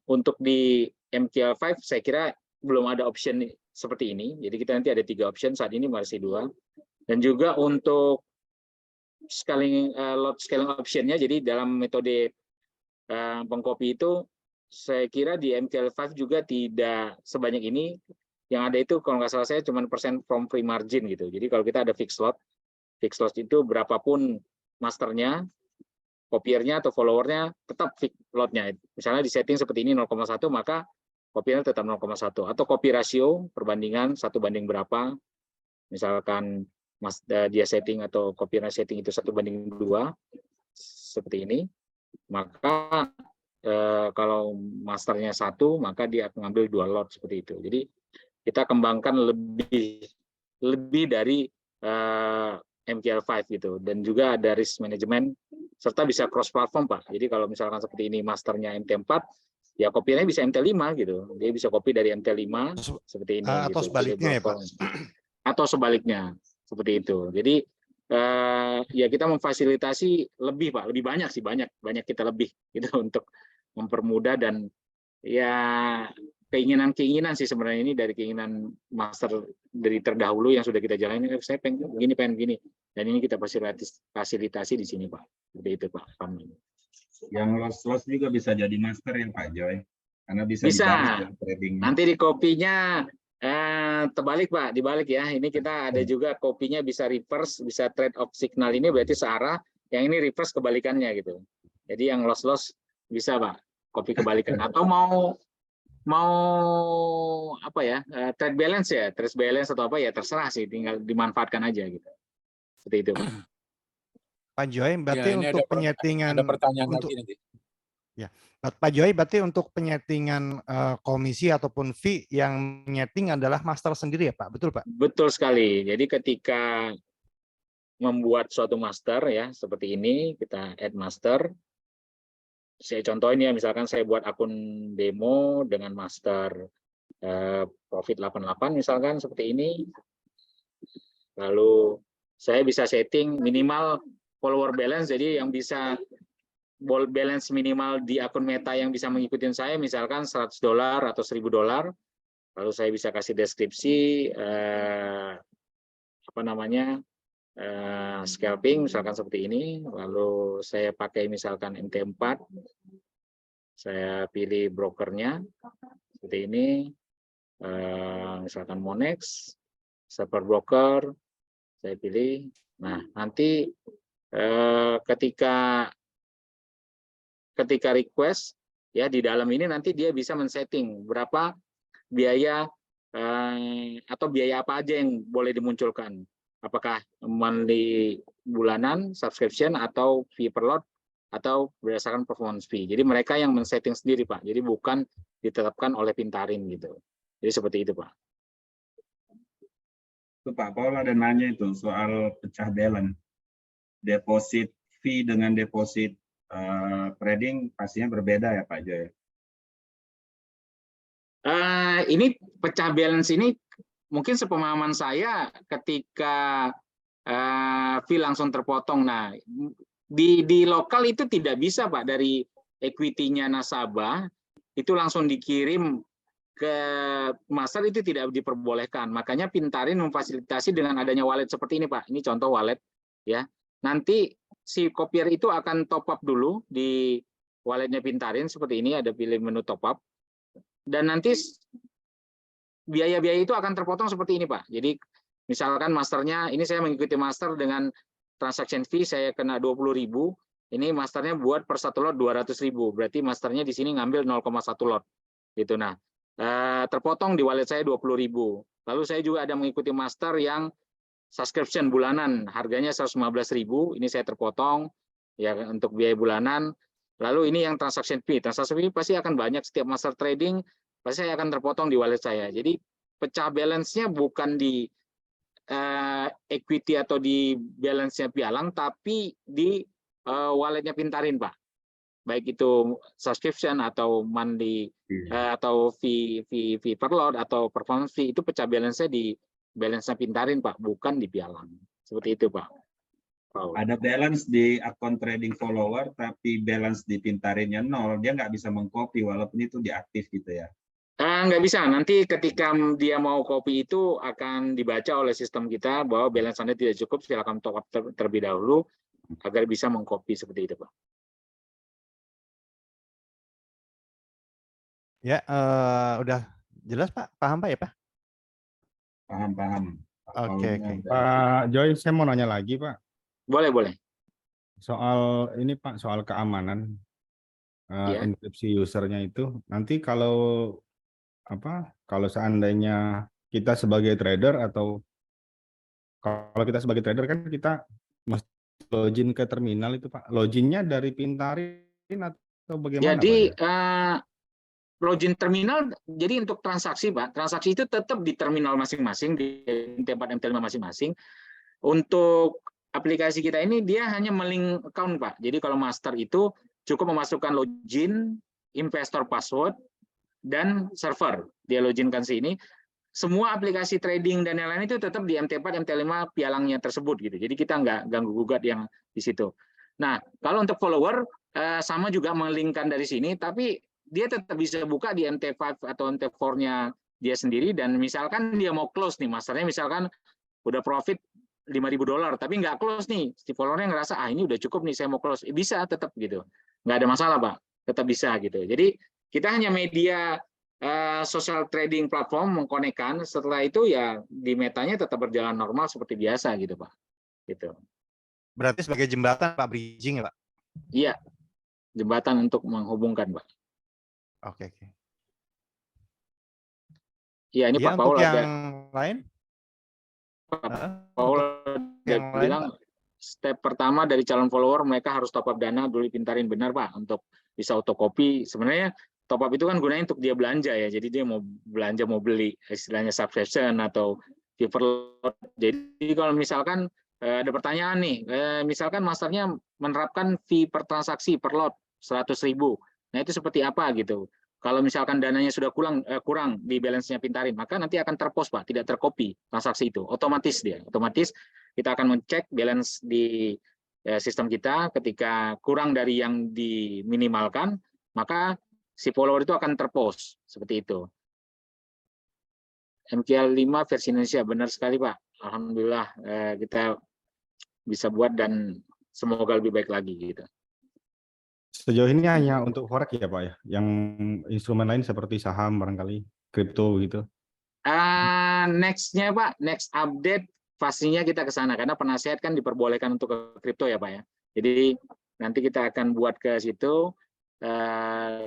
untuk di MQL5 saya kira belum ada option seperti ini. Jadi kita nanti ada 3 option, saat ini masih 2. Dan juga untuk lot scaling optionnya, jadi dalam metode pengcopy itu saya kira di MQL5 juga tidak sebanyak ini. Yang ada itu kalau nggak salah saya cuma persen from free margin gitu. Jadi kalau kita ada fixed lot itu berapapun masternya, kopiernya atau followernya tetap fixed lotnya. Misalnya di setting seperti ini 0,1 maka kopiernya tetap 0,1 atau copy ratio perbandingan 1 banding berapa, misalkan dia setting atau kopiernya setting itu 1:2 seperti ini, maka kalau masternya 1 maka dia akan mengambil 2 lot seperti itu. Jadi kita kembangkan lebih dari MQL5 gitu, dan juga ada risk management serta bisa cross platform Pak. Jadi kalau misalkan seperti ini masternya MT4 ya kopiernya bisa MT5 gitu. Dia bisa copy dari MT5 seperti ini atau gitu. sebaliknya ya Pak. Atau sebaliknya seperti itu. Jadi ya kita memfasilitasi lebih Pak, lebih banyak sih, banyak kita lebih gitu untuk mempermudah. Dan ya keinginan sih sebenarnya ini dari keinginan master dari terdahulu yang sudah kita jalani. Saya pengen gini, dan ini kita fasilitasi di sini Pak. Seperti itu Pak. Yang loss juga bisa jadi master ya Pak Joy, karena bisa tradingnya. Nanti di kopinya terbalik Pak, dibalik ya. Ini kita ada juga kopinya bisa reverse, bisa trade off signal, ini berarti searah, yang ini reverse kebalikannya gitu. Jadi yang loss bisa Pak, kopi kebalikan. Atau mau apa ya, trade balance atau apa ya, terserah sih, tinggal dimanfaatkan aja gitu. Seperti itu Pak. Pak Joy, berarti Ya, untuk penyetingan ada pertanyaan untuk lagi nanti. ya, Pak Joy, berarti untuk penyetingan komisi ataupun fee yang menyeting adalah master sendiri ya Pak, betul Pak? Betul sekali. Jadi ketika membuat suatu master ya seperti ini, kita add master. Saya contohin ya, misalkan saya buat akun demo dengan master profit 88 misalkan seperti ini. Lalu saya bisa setting minimal follower balance, jadi yang bisa balance minimal di akun Meta yang bisa mengikuti saya misalkan $100 atau $1000. Lalu saya bisa kasih deskripsi scalping misalkan seperti ini, lalu saya pakai misalkan MT4, saya pilih brokernya seperti ini, misalkan Monex, server broker, saya pilih. Nah, nanti ketika request ya di dalam ini nanti dia bisa men-setting berapa biaya atau biaya apa aja yang boleh dimunculkan. Apakah monthly, bulanan, subscription, atau fee per lot, atau berdasarkan performance fee. Jadi mereka yang men-setting sendiri, Pak. Jadi bukan ditetapkan oleh Pintarin gitu. Jadi seperti itu, Pak. Itu Pak Paul ada nanya itu soal pecah balance. Deposit fee dengan deposit trading pastinya berbeda ya Pak Joy? Ini pecah balance ini mungkin sepemahaman saya ketika fee langsung terpotong. Nah, di lokal itu tidak bisa Pak, dari equity-nya nasabah itu langsung dikirim ke master, itu tidak diperbolehkan. Makanya Pintarin memfasilitasi dengan adanya wallet seperti ini Pak. Ini contoh wallet ya. Nanti si copier itu akan top up dulu di walletnya Pintarin seperti ini, ada pilih menu top up. Dan nanti biaya-biaya itu akan terpotong seperti ini Pak. Jadi misalkan masternya, ini saya mengikuti master dengan transaction fee saya kena 20.000, ini masternya buat per satu lot 200.000, berarti masternya di sini ngambil 0,1 lot. Gitu. Nah, terpotong di wallet saya 20.000. Lalu saya juga ada mengikuti master yang subscription bulanan, harganya 115.000, ini saya terpotong ya untuk biaya bulanan. Lalu ini yang transaction fee pasti akan banyak, setiap master trading pasti saya akan terpotong di wallet saya. Jadi pecah balance-nya bukan di equity atau di balance-nya Pialang, tapi di walletnya Pintarin Pak. Baik itu subscription atau monthly atau fee per lot atau performance fee, itu pecah balance-nya di balance-nya Pintarin Pak, bukan di Pialang. Seperti itu Pak. Ada balance di akun trading follower, tapi balance di Pintarinnya 0, dia nggak bisa mengcopy walaupun itu diaktif gitu ya? Nggak bisa, nanti ketika dia mau copy itu akan dibaca oleh sistem kita bahwa balance Anda tidak cukup, silakan top up terlebih dahulu agar bisa mengcopy seperti itu Pak. Ya, udah jelas Pak, paham Pak ya Pak? Paham. Oke. Pak Joy, saya mau nanya lagi Pak. Boleh. Soal ini Pak, soal keamanan Ya. enkripsi usernya itu. Nanti kalau seandainya kita sebagai trader, atau kalau kita sebagai trader kan kita mesti login ke terminal itu Pak. Loginnya dari Pintarin atau bagaimana Jadi Pak? login terminal, jadi untuk transaksi Pak, transaksi itu tetap di terminal masing-masing, di MT4 MT5 masing-masing. Untuk aplikasi kita ini dia hanya melink account Pak. Jadi kalau master itu cukup memasukkan login, investor password, dan server. Dia loginkan sini. Semua aplikasi trading dan lain-lain itu tetap di MT4, MT5 Pialangnya tersebut gitu. Jadi kita nggak ganggu-gugat yang di situ. Nah, kalau untuk follower sama juga melinkkan dari sini, tapi dia tetap bisa buka di MT5 atau MT4-nya dia sendiri, dan misalkan dia mau close nih, masternya misalkan udah profit $5.000, tapi nggak close nih, si followernya ngerasa ini udah cukup nih, saya mau close, bisa tetap gitu, nggak ada masalah Pak, tetap bisa gitu. Jadi kita hanya media social trading platform mengkonekkan, setelah itu ya di metanya tetap berjalan normal seperti biasa gitu Pak. Gitu. Berarti sebagai jembatan Pak, bridging ya Pak? Iya, jembatan untuk menghubungkan Pak. Oke. Iya, ini Ya, Pak Paul yang ada. Lain? Pak Paul bilang step pertama dari calon follower mereka harus top up dana dulu Pintarin, benar Pak, untuk bisa autocopy. Sebenarnya top up itu kan gunanya untuk dia belanja ya, jadi dia mau belanja, mau beli istilahnya subscription atau fee per lot. Jadi kalau misalkan ada pertanyaan nih, misalkan masternya menerapkan fee per transaksi per lot 100.000, nah itu seperti apa gitu. Kalau misalkan dananya sudah kurang di balance-nya Pintarin, maka nanti akan terpos Pak, tidak tercopy transaksi itu, otomatis kita akan mengecek balance di sistem kita. Ketika kurang dari yang diminimalkan, maka si follower itu akan terpost seperti itu. MQL 5 versi Indonesia, benar sekali Pak. Alhamdulillah kita bisa buat dan semoga lebih baik lagi gitu. Sejauh ini hanya untuk forex ya Pak ya, yang instrumen lain seperti saham barangkali, kripto gitu. Next-nya Pak, next update pastinya kita ke sana karena penasihat kan diperbolehkan untuk ke kripto ya Pak ya. Jadi nanti kita akan buat ke situ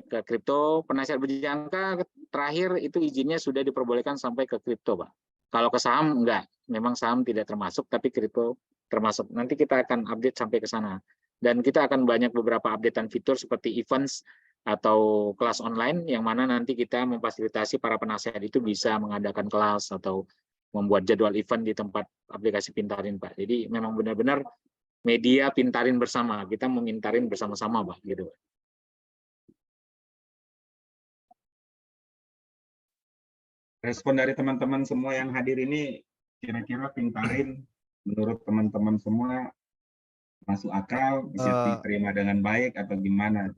ke kripto. Penasihat berjangka terakhir itu izinnya sudah diperbolehkan sampai ke kripto Pak. Kalau ke saham enggak, memang saham tidak termasuk tapi kripto termasuk. Nanti kita akan update sampai ke sana. Dan kita akan banyak beberapa updatean fitur seperti events atau kelas online yang mana nanti kita memfasilitasi para penasihat itu bisa mengadakan kelas atau membuat jadwal event di tempat aplikasi Pintarin Pak. Jadi memang benar-benar media Pintarin bersama, kita memintarin bersama-sama Pak gitu. Respon dari teman-teman semua yang hadir ini, kira-kira Pintarin menurut teman-teman semua masuk akal, bisa diterima dengan baik atau gimana?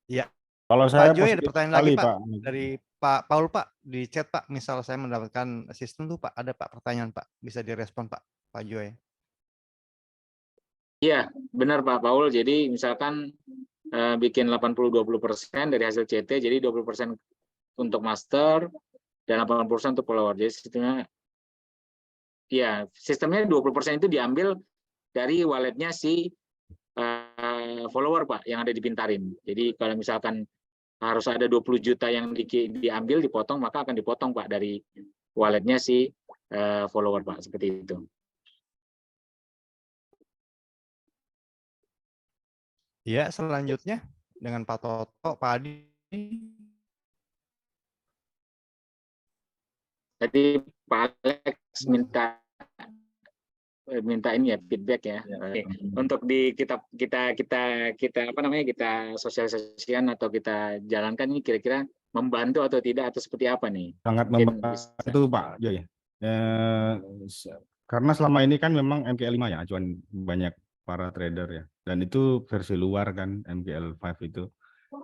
Ya. Kalau saya Pak Joy ada positif pertanyaan sekali, lagi Pak Pak. dari Pak Paul Pak di chat Pak. Misal saya mendapatkan sistem tuh Pak, ada Pak pertanyaan Pak, bisa direspon Pak Joy. Iya, benar Pak Paul. Jadi misalkan bikin 80-20% dari hasil CT, jadi 20% untuk master dan 80% untuk follower. Jadi sistemnya 20% itu diambil dari walletnya si follower Pak yang ada di Pintarin. Jadi kalau misalkan harus ada 20 juta yang diambil, dipotong, maka akan dipotong Pak dari walletnya si follower Pak, seperti itu. Ya, selanjutnya dengan Pak Toto, Pak Adi. Tadi Pak Alex minta ini ya feedback ya. Untuk kita apa namanya, kita sosialisasikan atau kita jalankan ini kira-kira membantu atau tidak atau seperti apa nih? Sangat Mungkin membantu Pak Joy. Karena selama ini kan memang MKL5 ya, acuan banyak para trader ya. Dan itu versi luar kan MKL5 itu.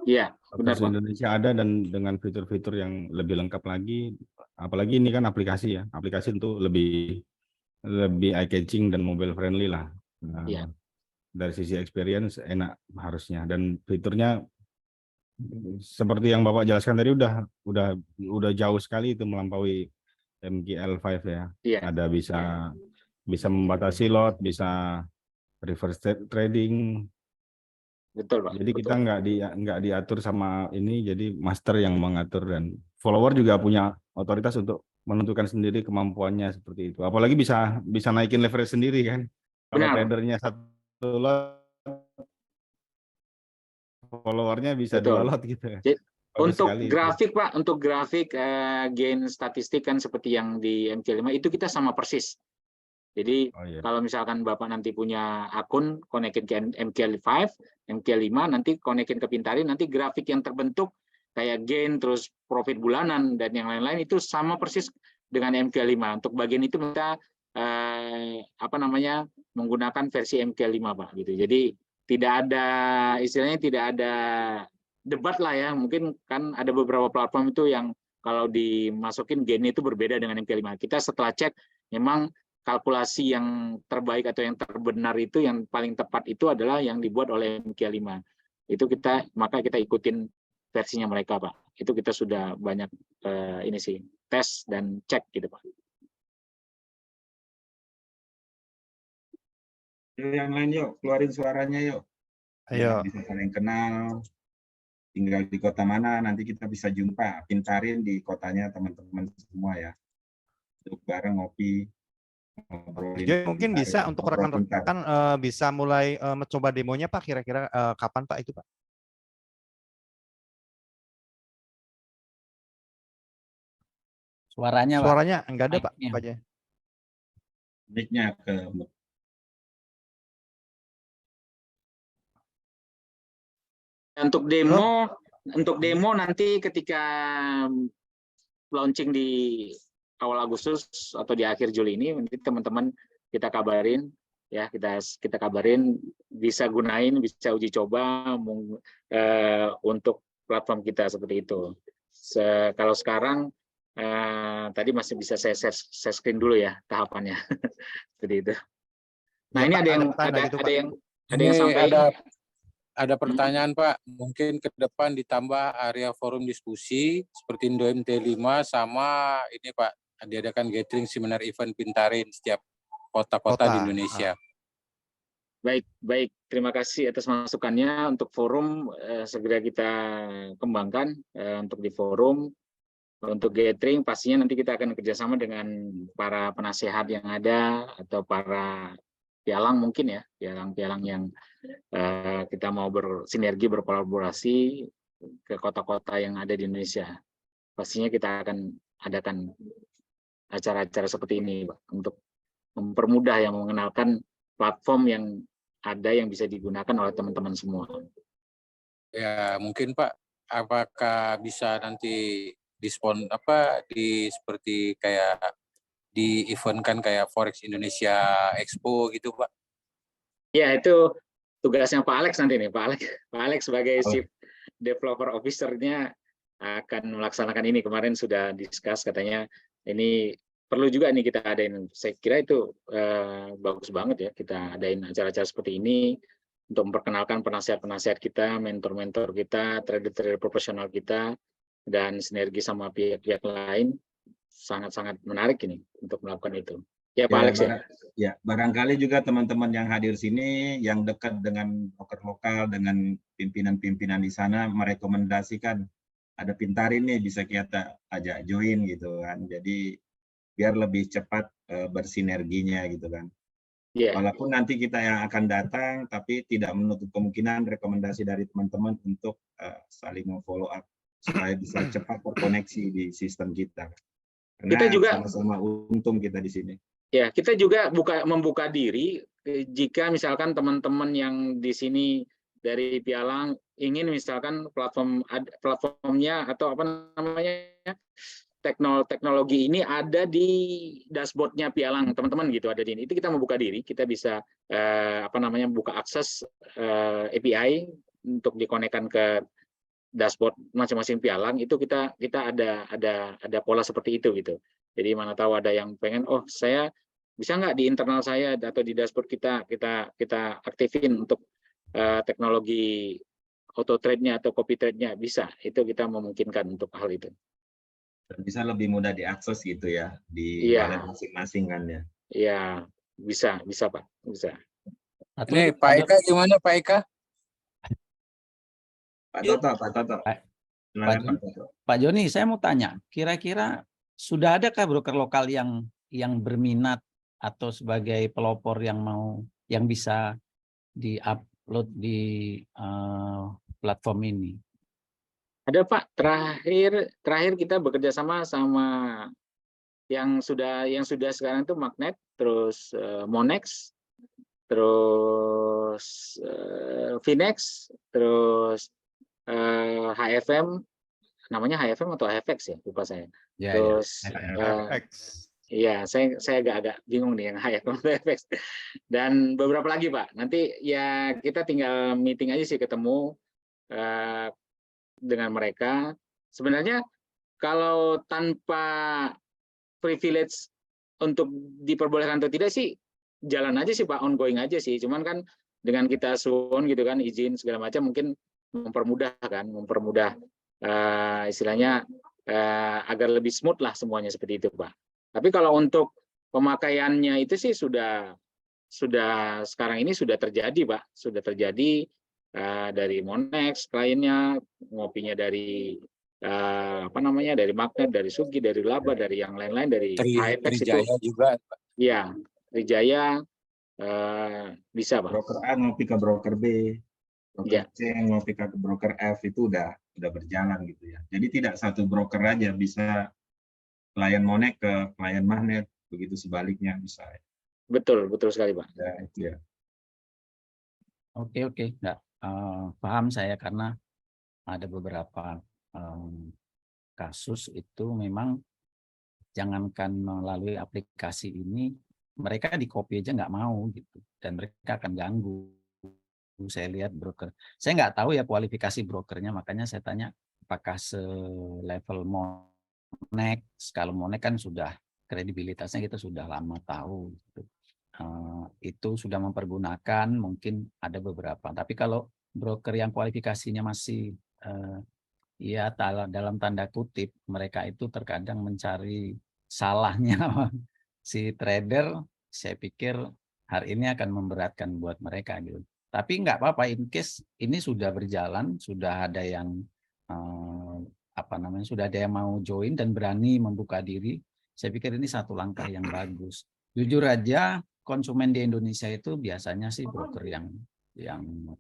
Iya, benar Versi Pak. Indonesia ada dan dengan fitur-fitur yang lebih lengkap lagi. Apalagi ini kan aplikasi ya. Aplikasi itu lebih eye catching dan mobile friendly lah. Iya. Dari sisi experience enak harusnya, dan fiturnya seperti yang Bapak jelaskan tadi udah jauh sekali itu melampaui MKL5 ya. Iya. Ada bisa membatasi lot, bisa reverse trading. Betul Pak. Jadi betul. kita nggak diatur sama ini, jadi master yang mengatur, dan follower juga punya otoritas untuk menentukan sendiri kemampuannya seperti itu. Apalagi bisa naikin leverage sendiri kan. Kalau Benar. tradernya satu lot, followernya bisa Betul. 2 lot gitu. Untuk grafik Pak, untuk grafik gain statistik kan seperti yang di MK5 itu kita sama persis. Jadi kalau misalkan Bapak nanti punya akun konekin ke MK5, MK5 nanti konekin ke Pintarin, nanti grafik yang terbentuk kayak gain terus profit bulanan dan yang lain-lain itu sama persis dengan MK5. Untuk bagian itu kita apa namanya, menggunakan versi MK5 Pak gitu. Jadi tidak ada, istilahnya tidak ada debat lah ya. Mungkin kan ada beberapa platform itu yang kalau dimasukin gain itu berbeda dengan MK5. Kita setelah cek memang kalkulasi yang terbaik atau yang terbenar itu, yang paling tepat itu adalah yang dibuat oleh MK5. Itu maka kita ikutin versinya mereka Pak. Itu kita sudah banyak ini sih tes dan cek gitu Pak. Yang lain yuk, keluarin suaranya yuk. Ayo. Bisa saling kenal. Tinggal di kota mana, nanti kita bisa jumpa. Pintarin di kotanya teman-teman semua ya. Duduk bareng ngopi. Jadi mungkin bisa untuk rekan-rekan bisa mulai mencoba demonya Pak, kira-kira kapan Pak itu Pak? Suaranya enggak ada Pak. Mic-nya ke Untuk demo nanti ketika launching di awal Agustus atau di akhir Juli ini, nanti teman-teman kita kabarin ya, kita kabarin, bisa gunain, bisa uji coba untuk platform kita seperti itu. Kalau sekarang tadi masih bisa saya screen dulu ya tahapannya seperti itu. Nah, Ya, ini Pak, ada yang pertanyaan gitu, Pak. ada yang Ini sampaikan. ada pertanyaan Pak, mungkin ke depan ditambah area forum diskusi seperti Indoem T5 sama ini Pak, diadakan gathering seminar event Pintarin setiap kota-kota di Indonesia. Baik. Terima kasih atas masukannya. Untuk forum segera kita kembangkan untuk di forum. Untuk gathering pastinya nanti kita akan kerjasama dengan para penasehat yang ada atau para pialang mungkin ya, pialang-pialang yang kita mau bersinergi, berkolaborasi ke kota-kota yang ada di Indonesia. Pastinya kita akan adakan acara-acara seperti ini, Pak, untuk mempermudah yang mengenalkan platform yang ada yang bisa digunakan oleh teman-teman semua. Ya, mungkin Pak, apakah bisa nanti dispon seperti kayak di event kan kayak Forex Indonesia Expo gitu Pak? Ya, itu tugasnya Pak Alex nanti nih, Pak Alex sebagai Chief Developer Officer-nya akan melaksanakan ini. Kemarin sudah discuss katanya ini perlu juga nih kita adain. Saya kira itu bagus banget ya kita adain acara-acara seperti ini untuk memperkenalkan penasihat-penasihat kita, mentor-mentor kita, trader-trader profesional kita, dan sinergi sama pihak-pihak lain. Sangat-sangat menarik ini untuk melakukan itu. Ya, Pak Alex ya. Ya, barangkali juga teman-teman yang hadir sini yang dekat dengan broker lokal, dengan pimpinan-pimpinan di sana merekomendasikan ada Pintarin nih bisa kita ajak join gitu kan. Jadi biar lebih cepat bersinerginya gitu kan. Yeah. Walaupun nanti kita yang akan datang, tapi tidak menutup kemungkinan rekomendasi dari teman-teman untuk saling follow up supaya bisa cepat terkoneksi di sistem kita. Karena kita juga sama-sama untung kita di sini. Ya, kita juga membuka diri jika misalkan teman-teman yang di sini dari Pialang ingin misalkan platformnya atau apa namanya teknologi ini ada di dashboardnya Pialang, teman-teman gitu ada di ini. Itu kita membuka diri, kita bisa buka akses API untuk dikonekkan ke dashboard masing-masing Pialang. Itu kita ada pola seperti itu gitu. Jadi mana tahu ada yang pengen, oh saya bisa nggak di internal saya atau di dashboard kita aktifin untuk teknologi auto trade-nya atau copy trade-nya, bisa. Itu kita memungkinkan untuk hal itu. Bisa lebih mudah diakses gitu ya di wallet masing-masing kan ya. Iya, bisa Pak, bisa. Ini Pak Eka gimana Pak Eka? Pak Toto. Pak Joni, saya mau tanya, kira-kira sudah adakah broker lokal yang berminat atau sebagai pelopor yang bisa di-upload di platform ini? Ada Pak, terakhir kita bekerja sama yang sudah sekarang itu Magnet, terus Monex, terus Finex, terus HFM, namanya HFM atau HFX ya, lupa saya. Ya, terus ya. Saya agak bingung nih yang HFM atau HFX. Dan beberapa lagi Pak. Nanti ya kita tinggal meeting aja sih, ketemu dengan mereka. Sebenarnya kalau tanpa privilege untuk diperbolehkan atau tidak sih, jalan aja sih Pak, ongoing aja sih. Cuman kan dengan kita suwon gitu kan, izin segala macam, mungkin mempermudah istilahnya agar lebih smooth lah semuanya seperti itu Pak. Tapi kalau untuk pemakaiannya itu sih sudah sekarang ini sudah terjadi Pak, sudah terjadi dari Monex kliennya, ngopinya dari dari Magnet, dari Sugi, dari Laba, dari yang lain-lain, dari HFX itu. Trijaya juga. Iya, Trijaya bisa Pak. Broker A ngopi ke broker B, broker C ngopi ke broker F, itu udah berjalan gitu ya. Jadi tidak satu broker aja, bisa klien Monex ke klien Magnet, begitu sebaliknya bisa. Betul sekali Pak. Ya, itu ya. Oke, nggak paham saya karena ada beberapa kasus itu memang jangankan melalui aplikasi ini, mereka di copy aja nggak mau gitu, dan mereka akan ganggu. Saya lihat broker, saya nggak tahu ya kualifikasi brokernya, makanya saya tanya apakah selevel Monex. Kalau Monex kan sudah kredibilitasnya kita sudah lama tahu gitu. itu sudah mempergunakan, mungkin ada beberapa. Tapi kalau broker yang kualifikasinya masih ya dalam tanda kutip, mereka itu terkadang mencari salahnya si trader, saya pikir hari ini akan memberatkan buat mereka gitu. Tapi nggak apa-apa, in case ini sudah berjalan, sudah ada yang sudah ada yang mau join dan berani membuka diri, saya pikir ini satu langkah yang bagus. Jujur aja, konsumen di Indonesia itu biasanya sih broker yang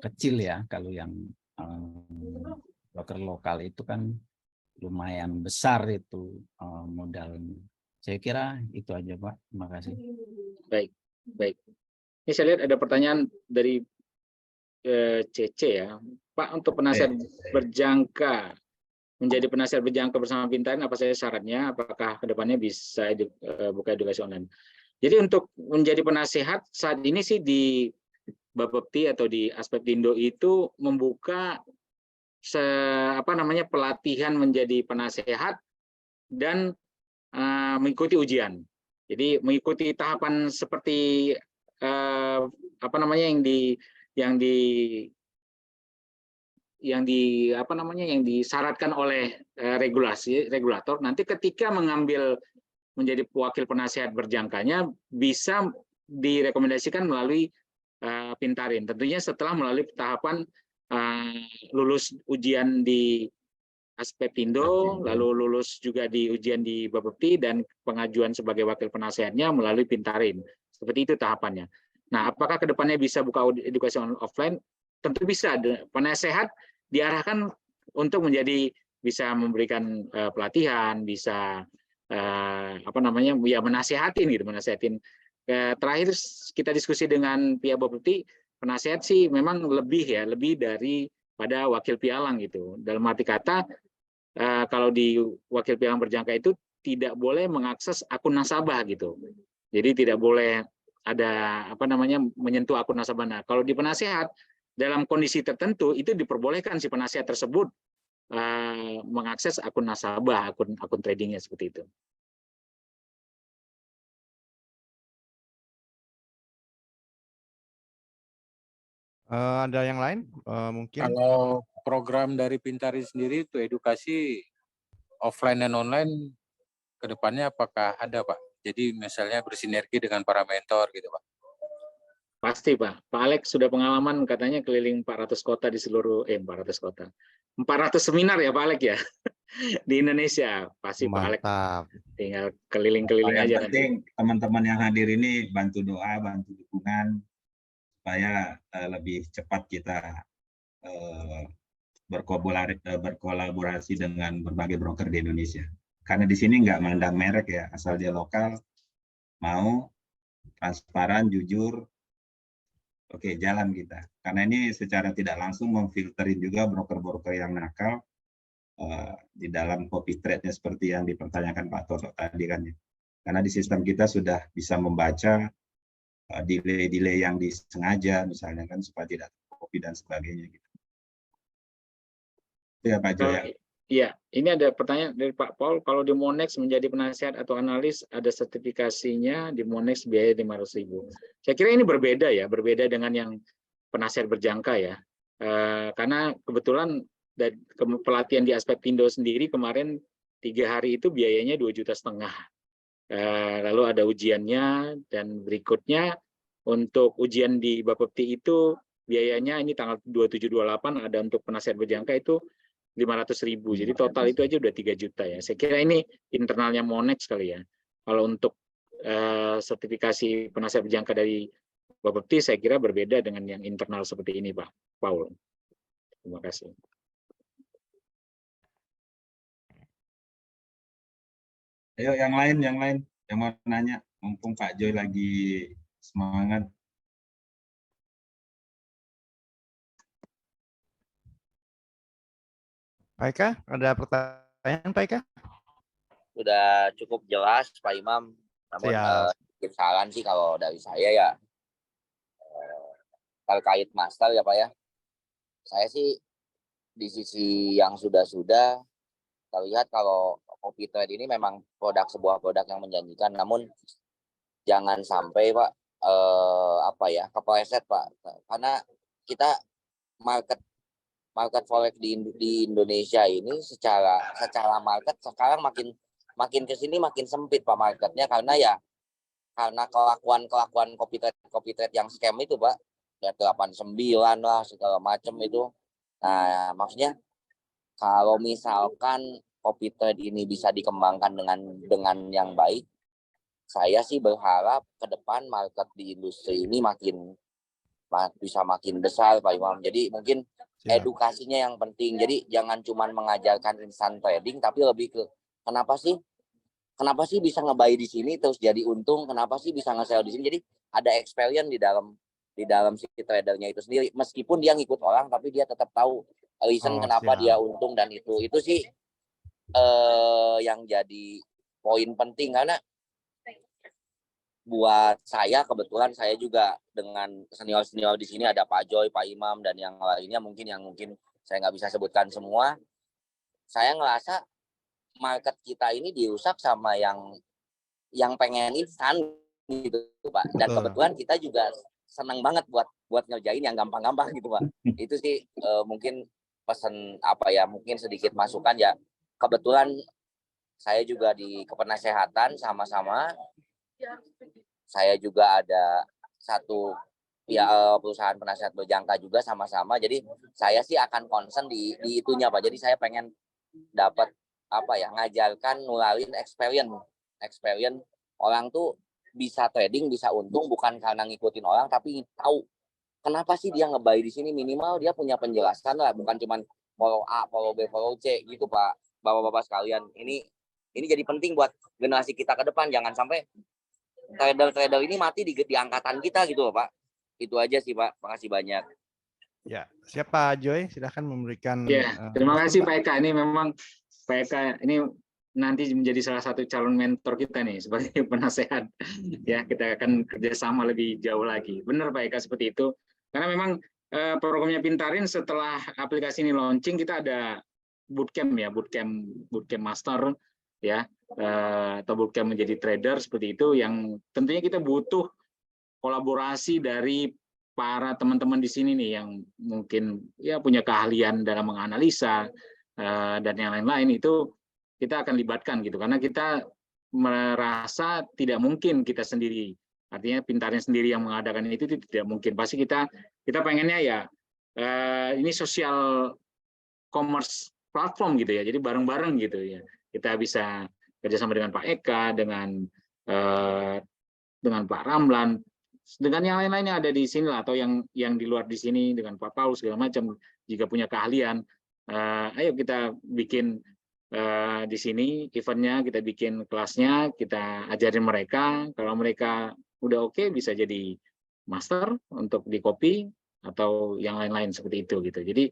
kecil ya. Kalau yang broker lokal itu kan lumayan besar itu modalnya. Saya kira itu aja, Pak. Terima kasih. Baik. Ini saya lihat ada pertanyaan dari CC ya. Pak, untuk penasihat berjangka, menjadi penasihat berjangka bersama Pintarin, apa saja syaratnya? Apakah kedepannya bisa buka edukasi online? Jadi untuk menjadi penasihat saat ini sih di Bapepti atau di Aspetindo itu membuka pelatihan menjadi penasehat dan mengikuti ujian. Jadi mengikuti tahapan seperti yang disyaratkan oleh regulator. Nanti ketika menjadi wakil penasihat berjangkanya bisa direkomendasikan melalui Pintarin. Tentunya setelah melalui tahapan lulus ujian di Aspetindo, lalu lulus juga di ujian di Bapepti, dan pengajuan sebagai wakil penasehatnya melalui Pintarin. Seperti itu tahapannya. Nah, apakah kedepannya bisa buka edukasi offline? Tentu bisa. Penasehat diarahkan untuk bisa memberikan pelatihan, bisa menasehatin. Terakhir kita diskusi dengan pihak Bapepti, penasehat sih memang lebih dari pada wakil pialang gitu. Dalam arti kata, kalau di wakil pialang berjangka itu tidak boleh mengakses akun nasabah gitu. Jadi tidak boleh ada menyentuh akun nasabah. Nah, kalau di penasehat dalam kondisi tertentu itu diperbolehkan si penasehat tersebut mengakses akun nasabah, akun tradingnya seperti itu. Ada yang lain mungkin? Kalau program dari Pintarin sendiri itu edukasi offline dan online ke depannya apakah ada, Pak? Jadi misalnya bersinergi dengan para mentor gitu, Pak. Pasti, Pak. Pak Alex sudah pengalaman katanya keliling 400 kota di seluruh 400 kota. 400 seminar ya Pak Alex ya. Di Indonesia. Pasti Pak Alex tinggal keliling-keliling aja. Yang penting teman-teman yang hadir ini bantu doa, bantu dukungan supaya lebih cepat kita berkolaborasi dengan berbagai broker di Indonesia. Karena di sini nggak mandang merek ya, asal dia lokal, mau, transparan, jujur, oke, jalan kita. Karena ini secara tidak langsung memfilterin juga broker-broker yang nakal di dalam copy trade-nya seperti yang dipertanyakan Pak Toto tadi kan ya. Karena di sistem kita sudah bisa membaca delay-delay yang disengaja misalnya kan supaya tidak copy dan sebagainya gitu. Ya Pak Joya. Iya, ini ada pertanyaan dari Pak Paul. Kalau di Monex menjadi penasihat atau analis ada sertifikasinya, di Monex biaya 500.000. Saya kira ini berbeda ya, berbeda dengan yang penasihat berjangka ya. Karena kebetulan pelatihan di Aspetindo sendiri kemarin 3 hari itu biayanya 2,5 juta. Lalu ada ujiannya, dan berikutnya untuk ujian di Bapepti itu biayanya ini tanggal 27-28 ada untuk penasihat berjangka itu 500.000. Jadi total itu aja udah 3 juta ya. Saya kira ini internalnya Monex kali ya. Kalau untuk sertifikasi penasihat berjangka dari Bapepti saya kira berbeda dengan yang internal seperti ini Pak Paul. Terima kasih. Ayo yang lain yang mau nanya, mumpung Pak Joy lagi semangat. Pak Eka, ada pertanyaan Pak Eka? Sudah cukup jelas Pak Imam. Namun saran sih kalau dari saya ya terkait master ya Pak ya. Saya sih di sisi yang sudah terlihat kalau copy trade ini memang sebuah produk yang menjanjikan, namun jangan sampai Pak kepleset Pak, karena kita market forex di Indonesia ini secara market sekarang makin kesini makin sempit Pak marketnya, karena kelakuan copy trade yang scam itu Pak, 89 lah segala macam itu. Nah maksudnya kalau misalkan copy trade ini bisa dikembangkan dengan yang baik, saya sih berharap ke depan market di industri ini bisa makin besar Pak Imam. Jadi mungkin edukasinya yang penting. Jadi jangan cuma mengajarkan instant trading, tapi lebih ke kenapa sih bisa nge-buy di sini terus jadi untung, kenapa sih bisa nge-sell di sini. Jadi ada experience di dalam si tradernya itu sendiri. Meskipun dia ngikut orang, tapi dia tetap tahu reason kenapa dia untung, dan itu sih yang jadi poin penting. Karena buat saya, kebetulan saya juga dengan senior di sini ada Pak Joy, Pak Imam, dan yang lainnya mungkin saya nggak bisa sebutkan semua. Saya ngerasa market kita ini dirusak sama yang pengen instan gitu Pak. Dan kebetulan kita juga senang banget buat ngerjain yang gampang-gampang gitu Pak. Itu sih mungkin pesan mungkin sedikit masukan ya. Kebetulan saya juga di kepenasehatan sama-sama. Saya juga ada satu perusahaan penasihat berjangka juga sama-sama. Jadi saya sih akan concern di itunya Pak. Jadi saya pengen dapat ngajarkan, nularin experience orang tuh bisa trading, bisa untung bukan karena ngikutin orang, tapi tahu kenapa sih dia nge-buy di sini. Minimal dia punya penjelasan lah, bukan cuman follow A, follow B, follow C gitu Pak. Bapak-bapak sekalian, ini jadi penting buat generasi kita ke depan. Jangan sampai trader ini mati di angkatan kita gitu loh Pak. Itu aja sih Pak. Makasih banyak. Ya, siapa Joy? Silahkan memberikan. Terima kasih Pak Eka. Ini memang Pak Eka ini nanti menjadi salah satu calon mentor kita nih sebagai penasehat. Ya, kita akan kerjasama lebih jauh lagi. Benar Pak Eka seperti itu. Karena memang programnya Pintarin setelah aplikasi ini launching, kita ada bootcamp master ya, atau bootcamp menjadi trader seperti itu, yang tentunya kita butuh kolaborasi dari para teman-teman di sini nih yang mungkin ya punya keahlian dalam menganalisa dan yang lain-lain. Itu kita akan libatkan gitu, karena kita merasa tidak mungkin kita sendiri, artinya Pintarin sendiri yang mengadakan itu tidak mungkin. Pasti kita pengennya ya ini social commerce platform gitu ya, jadi bareng-bareng gitu ya, kita bisa kerjasama dengan Pak Eka, dengan Pak Ramlan, dengan yang lain-lain yang ada di sini lah, atau yang di luar di sini, dengan Pak Paul segala macam, jika punya keahlian, ayo kita bikin di sini eventnya, kita bikin kelasnya, kita ajarin mereka. Kalau mereka udah oke, bisa jadi master untuk di copy atau yang lain-lain seperti itu gitu. Jadi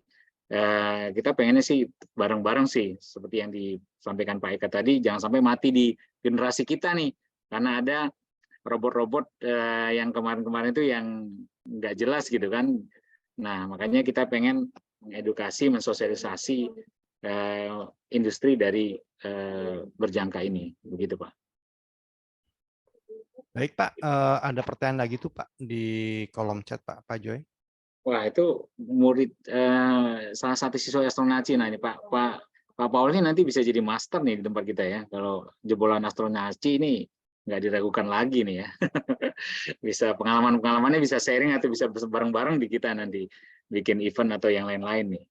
kita pengennya sih bareng-bareng sih, seperti yang disampaikan Pak Eka tadi, jangan sampai mati di generasi kita nih, karena ada robot-robot yang kemarin-kemarin itu yang nggak jelas gitu kan. Nah, makanya kita pengen mengedukasi, mensosialisasi industri dari berjangka ini, begitu Pak. Baik Pak, ada pertanyaan lagi tuh Pak di kolom chat Pak Joy. Wah, itu murid salah satu siswa astronaci. Nah ini Pak Paul ini nanti bisa jadi master nih di tempat kita ya. Kalau jebolan astronaci ini nggak diragukan lagi nih ya. Bisa pengalamannya bisa sharing atau bisa bareng-bareng di kita nanti bikin event atau yang lain-lain nih.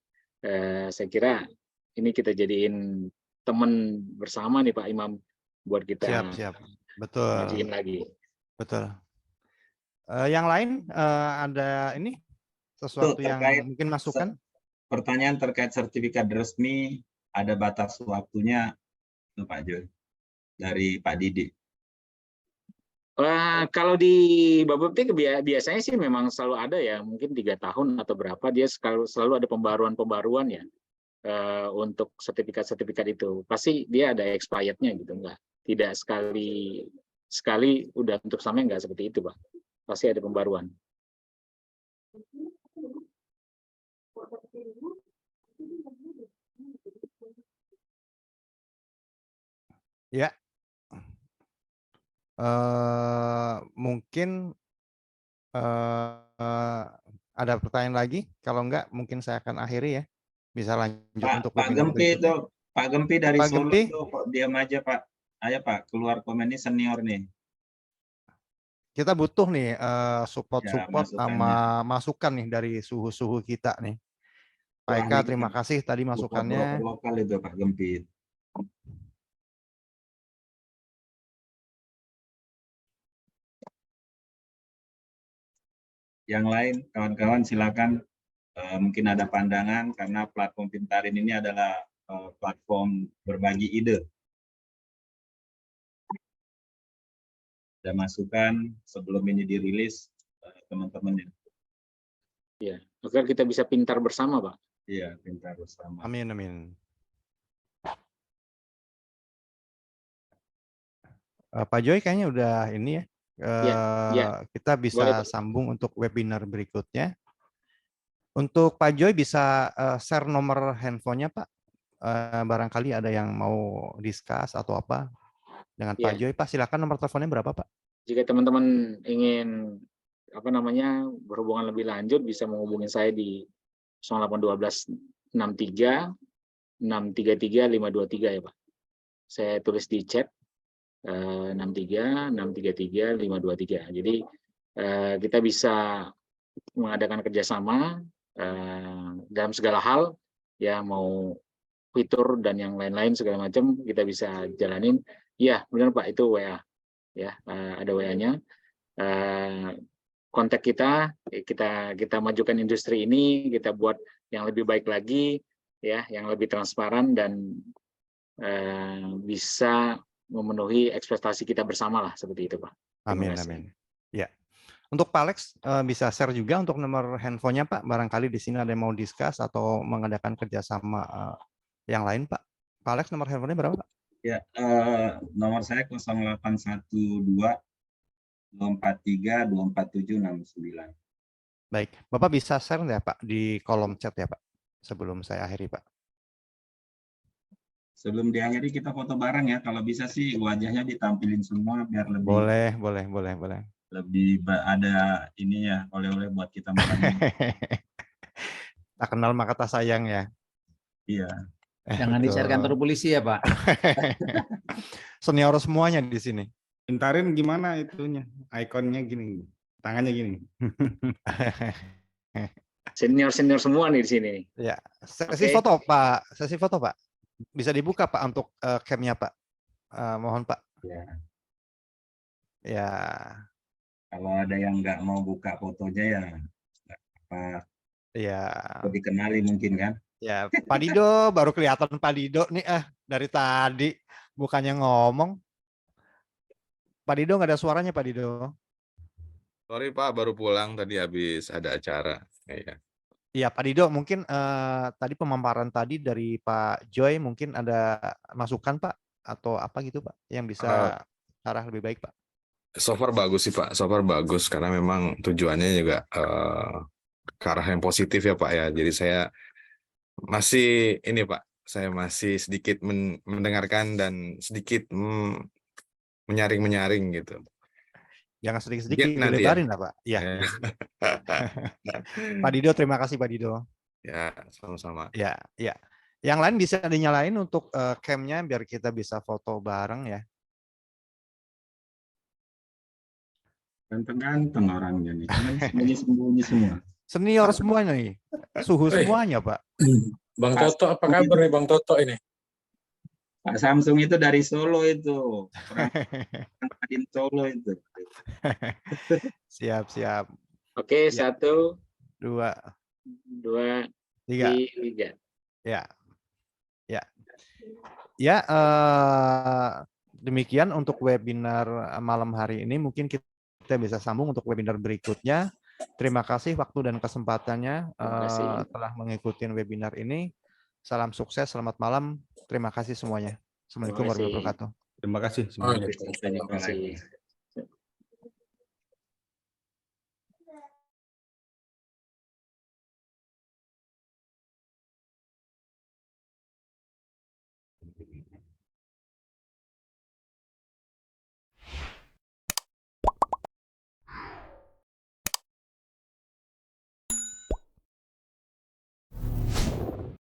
Saya kira ini kita jadiin teman bersama nih Pak Imam buat kita siap. Betul. ngajuin lagi. Betul. Yang lain ada ini sesuatu yang mungkin masukan? Pertanyaan terkait sertifikat resmi, ada batas waktunya itu Pak Joy dari Pak Didi. Kalau di Bapepti biasanya sih memang selalu ada ya, mungkin 3 tahun atau berapa, dia selalu ada pembaruan ya untuk sertifikat itu. Pasti dia ada expirednya gitu, enggak? Tidak sekali udah untuk sampai, enggak seperti itu Pak. Pasti ada pembaruan. Ya. Mungkin Ada pertanyaan lagi? Kalau enggak, mungkin saya akan akhiri ya. Bisa lanjut untuk Pak webinar Gempi berikutnya. itu, Pak Gempi dari Pak Solo Gempi? itu kok diam aja Pak. Ayo Pak, keluar komen ini senior nih. Kita butuh nih Ya, support-support sama masukannya. masukan nih dari suhu-suhu kita nih. Pak Wah, Eka, ini terima kan kasih tadi buat masukannya. broker lokal itu Pak Gempi. Yang lain, kawan-kawan silakan. Mungkin ada pandangan karena platform Pintarin ini adalah platform berbagi ide. Ada masukan sebelum ini dirilis teman-teman. Ya, agar kita bisa pintar bersama, Pak. Iya, pintar bersama. Amin, amin. Pak Joy kayaknya udah ini ya. Ya. Kita bisa Boleh, Pak. sambung untuk webinar berikutnya. Untuk Pak Joy bisa share nomor handphonenya Pak. Barangkali ada yang mau discuss atau apa dengan Pak Joy. Pak, silakan nomor teleponnya berapa Pak? Jika teman-teman ingin berhubungan lebih lanjut, bisa menghubungi saya di 0812 63 633 523 ya Pak. Saya tulis di chat 63 633 523. Jadi kita bisa mengadakan kerjasama dalam segala hal, ya mau fitur dan yang lain-lain segala macam kita bisa jalanin. Iya benar Pak, itu WA ya, ada WA-nya. Kontak kita majukan industri ini, kita buat yang lebih baik lagi, ya, yang lebih transparan dan bisa memenuhi ekspektasi kita bersama lah, seperti itu Pak. Amin, amin. Ya, untuk Pak Alex bisa share juga untuk nomor handphonenya Pak. Barangkali di sini ada yang mau discuss atau mengadakan kerjasama yang lain Pak. Pak Alex nomor handphonenya berapa Pak? Ya, nomor saya 0812 243 24769. Baik, Bapak bisa share ya Pak di kolom chat ya Pak, sebelum saya akhiri Pak. Sebelum diakhiri kita foto bareng ya, kalau bisa sih wajahnya ditampilin semua biar lebih. Boleh. Lebih ada ini ya, oleh-oleh buat kita makan. Tak kenal maka tak sayang ya. Iya. Jangan di-share kantor polisi ya Pak. Senior semuanya di sini. Pintarin gimana itunya? Ikonnya gini, tangannya gini. Senior semua nih di sini. Ya, sesi foto Pak, bisa dibuka Pak untuk cam-nya Pak. Mohon Pak. Ya. Kalau ada yang nggak mau buka fotonya ya nggak apa. Ya. Dikenali mungkin kan. Ya, Pak Dido baru kelihatan Pak Dido nih dari tadi bukannya ngomong. Pak Dido nggak ada suaranya Pak Dido. Sorry Pak, baru pulang tadi habis ada acara. Iya Pak Dido, mungkin tadi pemaparan tadi dari Pak Joy mungkin ada masukan Pak atau apa gitu Pak yang bisa arah lebih baik Pak. So far bagus sih Pak, so far bagus karena memang tujuannya juga ke arah yang positif ya Pak ya. Jadi saya masih ini Pak, saya masih sedikit mendengarkan dan sedikit menyaring gitu. Jangan sedikit-sedikit dilebarin lah Pak. Iya. Pak Dido, terima kasih Pak Dido. Ya, sama-sama. Ya. Yang lain bisa dinyalain untuk cam-nya biar kita bisa foto bareng ya. Ganteng-ganteng orangnya nih. Sembunyi-sembunyi semua. Senior semuanya nih. Suhu semuanya Pak. Bang Toto, apa kabar nih Bang Toto ini? Pak Samsung itu dari Solo itu. Orang Solo itu. Siap. Oke, 1, 2, 3. Ya, demikian untuk webinar malam hari ini. Mungkin kita bisa sambung untuk webinar berikutnya. Terima kasih waktu dan kesempatannya telah mengikuti webinar ini. Salam sukses, selamat malam. Terima kasih semuanya. Assalamualaikum warahmatullahi wabarakatuh. Terima kasih semuanya. Terima kasih.